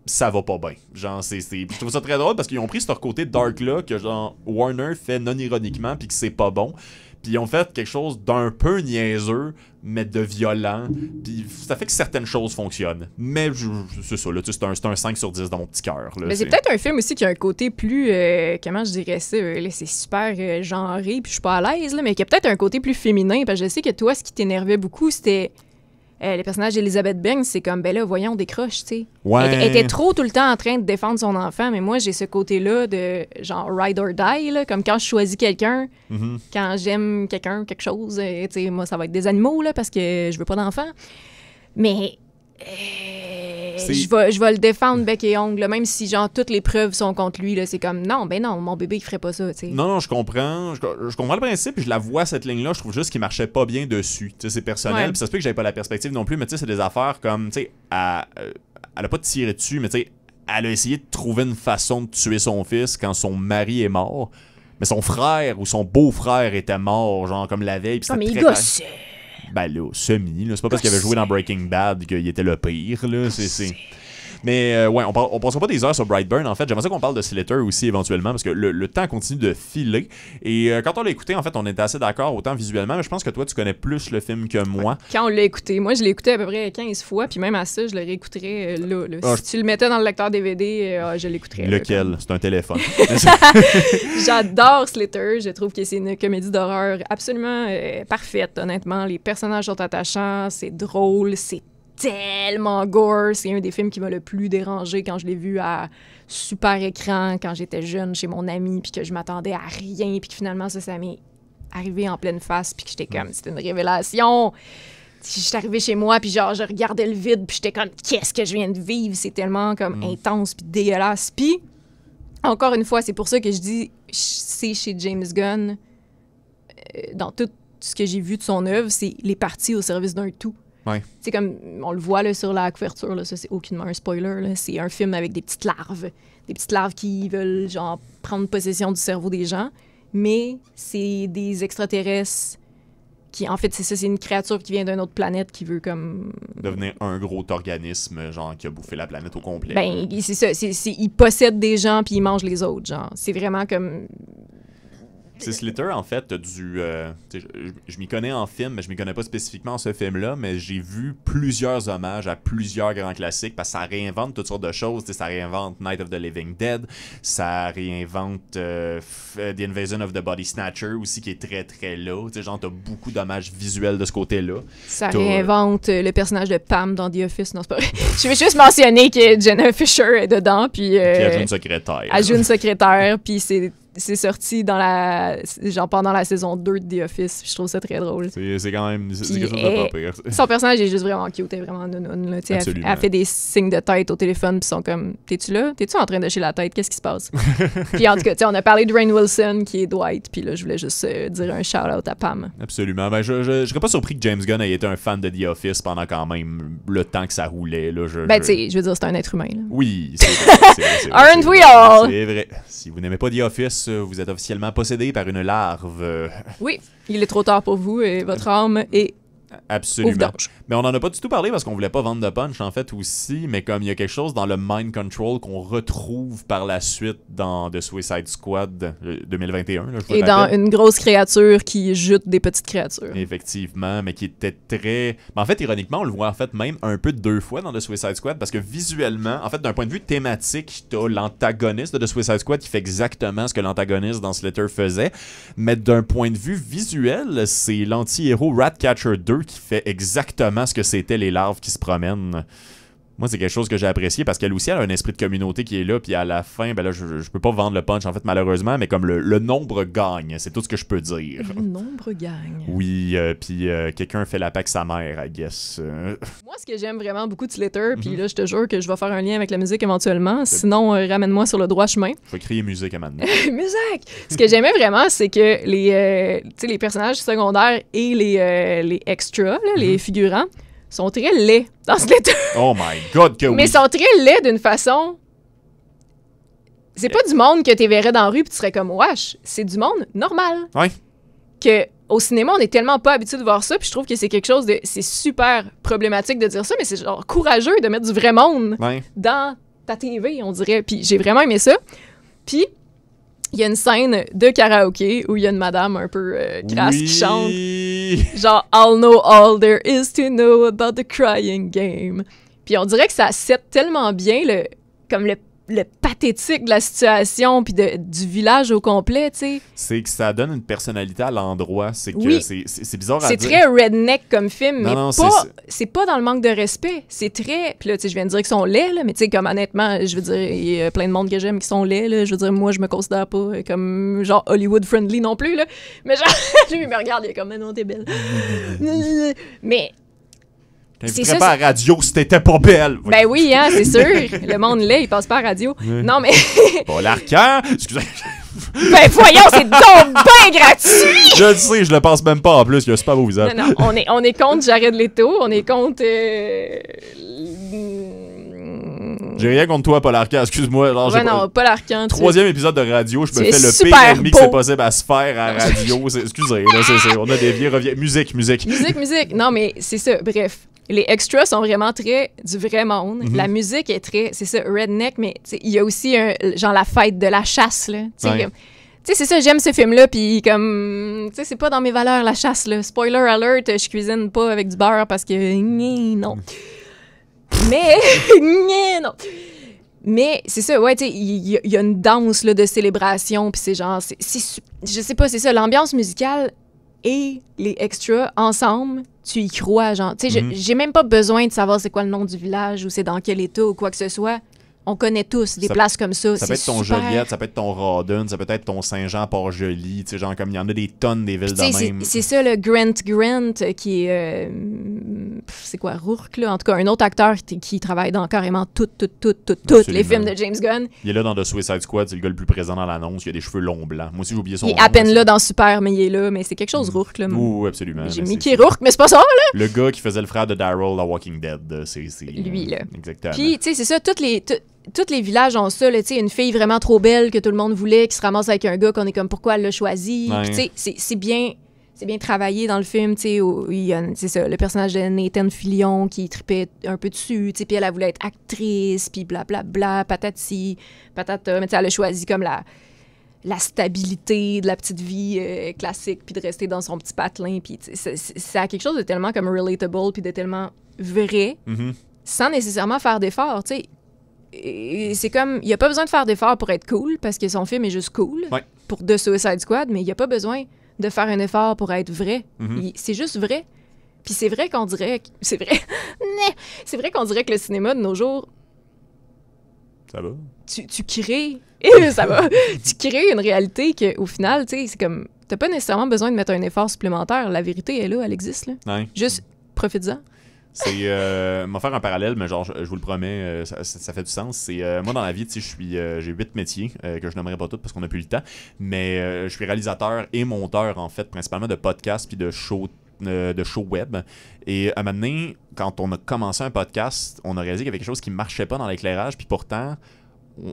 ça va pas bien. Genre, je trouve ça très drôle parce qu'ils ont pris ce côté dark-là que, genre, Warner fait non-ironiquement puis que c'est pas bon. Puis ils ont fait quelque chose d'un peu niaiseux, mais de violent. Puis ça fait que certaines choses fonctionnent. Mais c'est ça, là, c'est un 5 sur 10 dans mon petit cœur. Mais c'est peut-être un film aussi qui a un côté plus... comment je dirais ça? Là, c'est super genré, puis je suis pas à l'aise, là, mais qui a peut-être un côté plus féminin. Parce que je sais que toi, ce qui t'énervait beaucoup, c'était... le personnage d'Elizabeth Banks, c'est comme, ben là, voyons, décroche, tu sais. Ouais. Elle était trop tout le temps en train de défendre son enfant, mais moi, j'ai ce côté-là de, genre, ride or die, là, comme quand je choisis quelqu'un, quand j'aime quelque chose, tu sais, moi, ça va être des animaux, là, parce que je veux pas d'enfant. Mais... je vais le défendre bec et ongle, là, même si genre toutes les preuves sont contre lui, là, c'est comme non, mon bébé il ferait pas ça, tu sais. Non, je comprends. Je comprends le principe, je la vois cette ligne-là, je trouve juste qu'il marchait pas bien dessus. Tu sais, c'est personnel, puis ça se peut que j'avais pas la perspective non plus, mais tu sais, c'est des affaires comme, tu sais, elle a pas tiré dessus, mais tu sais, elle a essayé de trouver une façon de tuer son fils quand son mari est mort. Mais son frère ou son beau-frère était mort, genre comme la veille, puis c'était mais il gosse. Ben là, semi, là. C'est pas parce qu'il avait joué dans Breaking Bad qu'il était le pire, là. Mais ouais, on passera pas des heures sur Brightburn, en fait. J'aimerais ça qu'on parle de Slither aussi éventuellement, parce que le temps continue de filer. Et quand on l'a écouté, en fait, on était assez d'accord, autant visuellement, mais je pense que toi, tu connais plus le film que moi. Quand on l'a écouté, moi, je l'ai écouté à peu près 15 fois, puis même à ça, je le réécouterais là. Si tu le mettais dans le lecteur DVD, je l'écouterais. Lequel? Là, c'est un téléphone. J'adore Slither. Je trouve que c'est une comédie d'horreur absolument parfaite, honnêtement. Les personnages sont attachants, c'est drôle, c'est tellement gore. C'est un des films qui m'a le plus dérangé quand je l'ai vu à super écran, quand j'étais jeune chez mon ami, puis que je m'attendais à rien, puis que finalement, ça m'est arrivé en pleine face, puis que j'étais comme, c'était une révélation. J'étais arrivée chez moi, puis genre, je regardais le vide, puis j'étais comme, qu'est-ce que je viens de vivre? C'est tellement comme intense, puis dégueulasse. Puis, encore une fois, c'est pour ça que je dis, c'est chez James Gunn, dans tout ce que j'ai vu de son œuvre, c'est les parties au service d'un tout. Ouais. C'est comme, on le voit là, sur la couverture, là, ça c'est aucunement un spoiler, là. C'est un film avec des petites larves qui veulent genre prendre possession du cerveau des gens, mais c'est des extraterrestres qui, en fait, c'est ça, c'est une créature qui vient d'une autre planète qui veut comme... Devenir un gros organisme, genre, qui a bouffé la planète au complet. Ben, c'est ça, il possède des gens puis il mange les autres, genre. C'est vraiment comme... C'est Slither, en fait, je m'y connais en film, mais je m'y connais pas spécifiquement en ce film-là, mais j'ai vu plusieurs hommages à plusieurs grands classiques, parce que ça réinvente toutes sortes de choses. Ça réinvente Night of the Living Dead, ça réinvente The Invasion of the Body Snatcher aussi, qui est très, très là. Genre, t'as beaucoup d'hommages visuels de ce côté-là. Ça réinvente le personnage de Pam dans The Office. Non, c'est pas vrai. Je vais juste mentionner que Jenna Fisher est dedans, puis... elle joue une secrétaire. Elle joue une secrétaire, puis c'est sorti genre pendant la saison 2 de The Office. Je trouve ça très drôle. C'est quand même c'est quelque chose de pas pire. Son personnage est juste vraiment cute, elle est vraiment nounoune. Là, elle fait des signes de tête au téléphone, puis ils sont comme, t'es-tu là? T'es-tu en train de chier la tête? Qu'est-ce qui se passe? Puis en tout cas, on a parlé de Rainn Wilson, qui est Dwight, puis là, je voulais juste dire un shout-out à Pam. Absolument. Ben, je serais pas surpris que James Gunn ait été un fan de The Office pendant quand même le temps que ça roulait. Là, tu sais, je veux dire, c'est un être humain. Là. Oui, c'est vrai. Aren't we all? C'est vrai. Si vous n'aimez pas The Office, vous êtes officiellement possédé par une larve. Oui, il est trop tard pour vous et votre âme est... Absolument. Mais on en a pas du tout parlé parce qu'on voulait pas vendre de punch en fait aussi, mais comme il y a quelque chose dans le mind control qu'on retrouve par la suite dans The Suicide Squad 2021. Là, et dans une grosse créature qui jute des petites créatures. Effectivement, mais qui était très... Mais en fait, ironiquement, on le voit en fait même un peu deux fois dans The Suicide Squad parce que visuellement, en fait, d'un point de vue thématique, t'as l'antagoniste de The Suicide Squad qui fait exactement ce que l'antagoniste dans Slither faisait, mais d'un point de vue visuel, c'est l'anti-héros Ratcatcher 2 qui fait exactement ce que c'était les larves qui se promènent. Moi, c'est quelque chose que j'ai apprécié parce qu'elle aussi, elle a un esprit de communauté qui est là, puis à la fin, ben là, je peux pas vendre le punch, en fait, malheureusement, mais comme le nombre gagne, c'est tout ce que je peux dire. Le nombre gagne. Oui, puis quelqu'un fait la paix avec sa mère, I guess. Moi, ce que j'aime vraiment beaucoup de Slither, puis là, je te jure que je vais faire un lien avec la musique éventuellement, sinon, ramène-moi sur le droit chemin. Je vais crier musique à maintenant. Musique! Ce que j'aimais vraiment, c'est que les personnages secondaires et les extras, là, les figurants, sont très laids dans Slither. Oh my God, que oui! Mais sont très laids d'une façon... C'est pas du monde que tu verrais dans la rue puis tu serais comme « Wesh! » C'est du monde normal. Ouais. Que au cinéma, on est tellement pas habitué de voir ça, puis je trouve que c'est quelque chose de... C'est super problématique de dire ça, mais c'est genre courageux de mettre du vrai monde dans ta TV, on dirait. Puis j'ai vraiment aimé ça. Puis il y a une scène de karaoké où il y a une madame un peu crasse qui chante genre « I'll know all there is to know about the crying game ». Puis on dirait que ça set tellement bien le pathétique de la situation puis du village au complet, tu sais. C'est que ça donne une personnalité à l'endroit. C'est que c'est bizarre à dire. C'est très redneck comme film, mais non, c'est pas dans le manque de respect. C'est très... Puis là, tu sais, je viens de dire qu'ils sont laids, là, mais tu sais, comme honnêtement, je veux dire, il y a plein de monde que j'aime qui sont laids, là. Je veux dire, moi, je me considère pas comme genre Hollywood-friendly non plus, là. Mais genre, lui, il me regarde, il est comme « Mais non, t'es belle. » Mais... T'inviterais pas à la radio si t'étais pas belle. Ben oui, hein, c'est sûr. Le monde l'est, il passe pas à la radio. Non, mais... Bon, l'arcan, excusez. Ben voyons, c'est donc bien gratuit! Je le sais, je le pense même pas en plus, il a un super beau visage. Non, on est contre Jared Leto, on est contre... J'ai rien contre toi, Paul Arcand, excuse-moi. Non, Paul Arcand. Troisième épisode de radio, je me fais le pire ennemi que c'est possible à se faire à la radio. Excusez, là, on a dévié, revient. Musique. Musique. Non, mais c'est ça, bref. Les extras sont vraiment très du vrai monde. La musique est très, c'est ça, redneck, mais il y a aussi genre la fête de la chasse, là. Tu sais, c'est ça, j'aime ce film-là, puis comme, tu sais, c'est pas dans mes valeurs, la chasse, là. Spoiler alert, je cuisine pas avec du beurre parce que, non. Mais, non. Mais c'est ça, ouais, tu sais, il y a une danse là, de célébration, puis c'est genre, je sais pas, c'est ça, l'ambiance musicale et les extras ensemble, tu y crois, genre. Tu sais, j'ai même pas besoin de savoir c'est quoi le nom du village ou c'est dans quel état ou quoi que ce soit. On connaît tous des places comme ça. Ça peut être ton Joliette, ça peut être ton Rawdon, ça peut être ton Saint-Jean-Port-Joli. Tu sais, genre, comme il y en a des tonnes des villes de même. C'est ça, le Grant, qui est. C'est quoi, Rourke, là? En tout cas, un autre acteur qui travaille dans carrément toutes les films de James Gunn. Il est là dans The Suicide Squad, c'est le gars le plus présent dans l'annonce. Il a des cheveux longs blancs. Moi aussi, j'ai oublié son nom. Il est à peine là dans Super, mais il est là. Mais c'est quelque chose, Rourke, là. Oui, absolument. J'ai mis qui est Rourke, mais c'est pas ça, là! Le gars qui faisait le frère de Daryl dans Walking Dead, c'est lui, là. Exactement. Puis, tu sais, c'est ça, tous les villages ont ça, tu sais, une fille vraiment trop belle que tout le monde voulait, qui se ramasse avec un gars qu'on est comme, pourquoi elle l'a choisi? Ouais. Tu sais, c'est bien travaillé dans le film, tu sais, c'est ça, le personnage de Nathan Fillion qui tripait un peu dessus, tu sais, puis elle voulait être actrice, puis blablabla, patati, patata, mais tu sais, elle a choisi comme la stabilité de la petite vie classique, puis de rester dans son petit patelin, puis ça a quelque chose de tellement comme relatable, puis de tellement vrai, sans nécessairement faire d'efforts, tu sais. Et c'est comme, il n'y a pas besoin de faire d'efforts pour être cool, parce que son film est juste cool, pour The Suicide Squad, mais il n'y a pas besoin de faire un effort pour être vrai. C'est juste vrai. Puis c'est vrai qu'on dirait... C'est vrai qu'on dirait que le cinéma de nos jours... Ça va? Tu crées... ça va. Tu crées une réalité qu'au final, tu sais, c'est comme... T'as pas nécessairement besoin de mettre un effort supplémentaire. La vérité est là, elle existe, là. Ouais. Juste, profites-en. C'est m'en faire un parallèle, mais genre je vous le promets, ça fait du sens. C'est moi dans la vie, tu sais, j'ai 8 métiers que je nommerai pas tous parce qu'on n'a plus le temps, mais je suis réalisateur et monteur en fait, principalement de podcasts puis de shows web. Et à un moment donné, quand on a commencé un podcast, on a réalisé qu'il y avait quelque chose qui marchait pas dans l'éclairage, puis pourtant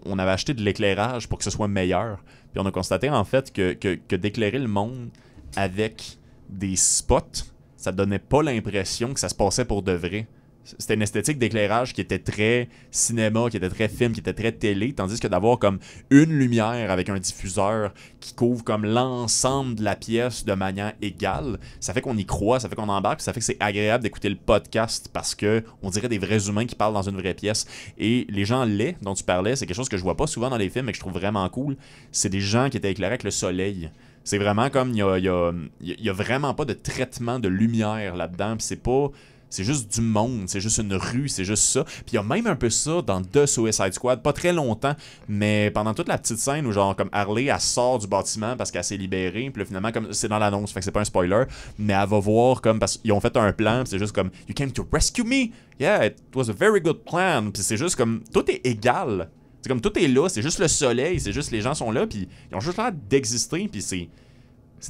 on avait acheté de l'éclairage pour que ce soit meilleur. Puis on a constaté en fait que d'éclairer le monde avec des spots, ça donnait pas l'impression que ça se passait pour de vrai. C'était une esthétique d'éclairage qui était très cinéma, qui était très film, qui était très télé, tandis que d'avoir comme une lumière avec un diffuseur qui couvre comme l'ensemble de la pièce de manière égale, ça fait qu'on y croit, ça fait qu'on embarque, ça fait que c'est agréable d'écouter le podcast parce que on dirait des vrais humains qui parlent dans une vraie pièce. Et les gens laids dont tu parlais, c'est quelque chose que je vois pas souvent dans les films et que je trouve vraiment cool. C'est des gens qui étaient éclairés avec le soleil. C'est vraiment comme, il y a vraiment pas de traitement de lumière là-dedans, puis c'est juste du monde, c'est juste une rue, c'est juste ça. Puis il y a même un peu ça dans The Suicide Squad, pas très longtemps, mais pendant toute la petite scène où genre comme Harley, elle sort du bâtiment parce qu'elle s'est libérée, puis là, finalement comme c'est dans l'annonce, fait que c'est pas un spoiler, mais elle va voir comme, parce qu'ils ont fait un plan, puis c'est juste comme You came to rescue me? Yeah, it was a very good plan. Puis c'est juste comme, tout est égal. C'est comme tout est là, c'est juste le soleil, c'est juste les gens sont là, puis ils ont juste l'air d'exister, puis c'est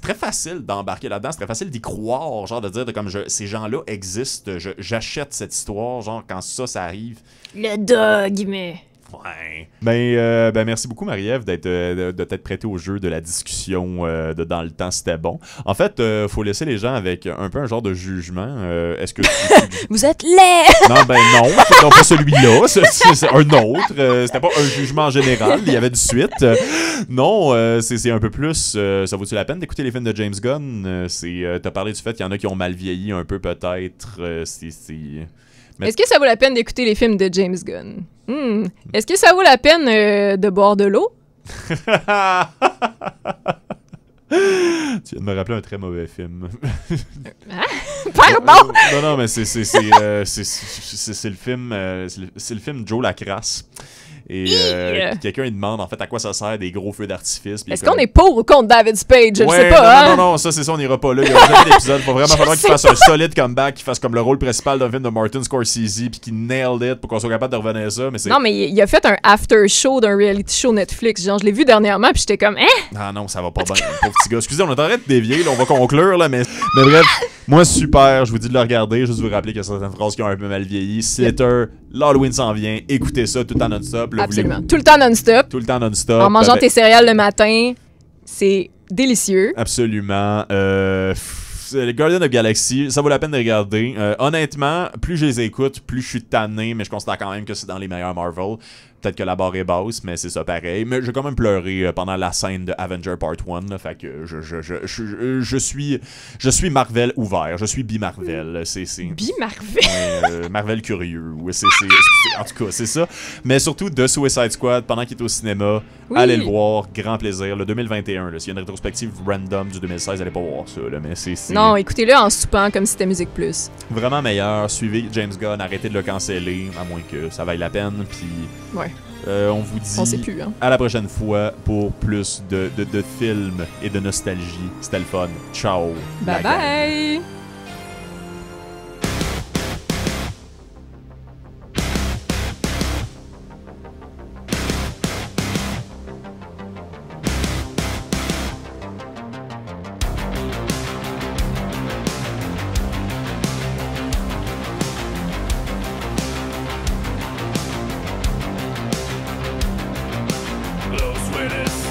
très facile d'embarquer là-dedans, c'est très facile d'y croire, genre de dire de comme ces gens-là existent, j'achète cette histoire, genre quand ça arrive. Le dogme. Ouais. Ben merci beaucoup Marie-Ève de t'être prêtée au jeu de la discussion de dans le temps, c'était bon. En fait, faut laisser les gens avec un peu un genre de jugement. Est-ce que vous êtes laid? Non, ben non, pas celui-là, c'est un autre. C'était pas un jugement général, il y avait du suite. Non, c'est un peu plus. Ça vaut-tu la peine d'écouter les films de James Gunn? T'as parlé du fait qu'il y en a qui ont mal vieilli un peu peut-être. Est-ce que ça vaut la peine d'écouter les films de James Gunn? Est-ce que ça vaut la peine de boire de l'eau? Tu viens de me rappeler un très mauvais film. Pardon! Non, mais c'est le film c'est le film Joe Lacrasse. Et quelqu'un il demande en fait à quoi ça sert des gros feux d'artifice. Est-ce qu'on est pour ou contre David Spade? Je ne sais pas. Non, ça c'est ça, on ira pas là. Il y a un épisode. Il faut vraiment falloir qu'il fasse un solide comeback, qu'il fasse comme le rôle principal d'un film de Martin Scorsese, puis qu'il nailed it pour qu'on soit capable de revenir à ça. Non, mais il a fait un after show d'un reality show Netflix. Genre, je l'ai vu dernièrement, puis j'étais comme, Ah non, ça va pas bien, pauvre petit gars. Excusez, on est en train de dévier, là, on va conclure, là, mais bref, moi super, je vous dis de le regarder, juste vous rappeler qu'il y a certaines phrases qui ont un peu mal vieilli. Slater, l'Halloween s'en vient, écoutez ça tout le temps non-stop. Absolument. Tout le temps non-stop. Tout le temps non-stop. En mangeant tes céréales le matin, c'est délicieux. Absolument. Les Guardians of Galaxy, ça vaut la peine de regarder. Honnêtement, plus je les écoute, plus je suis tanné, mais je considère quand même que c'est dans les meilleurs Marvel. peut-être que la barre est basse, mais c'est ça pareil. Mais j'ai quand même pleuré pendant la scène de Avenger Part 1. Là, fait que je suis Marvel ouvert. Je suis bi-Marvel. Bi-Marvel? Marvel curieux. En tout cas, c'est ça. Mais surtout, de Suicide Squad, pendant qu'il est au cinéma, allez le voir. Grand plaisir. Le 2021, s'il y a une rétrospective random du 2016, allez pas voir ça. Là, mais non, écoutez-le en soupant comme si c'était Musique Plus. Vraiment meilleur. Suivez James Gunn. Arrêtez de le canceller, à moins que ça vaille la peine. Puis, on vous dit on sait plus, hein. à la prochaine fois pour plus de films et de nostalgie. C'était le fun. Ciao. Bye bye. Los Sweetest.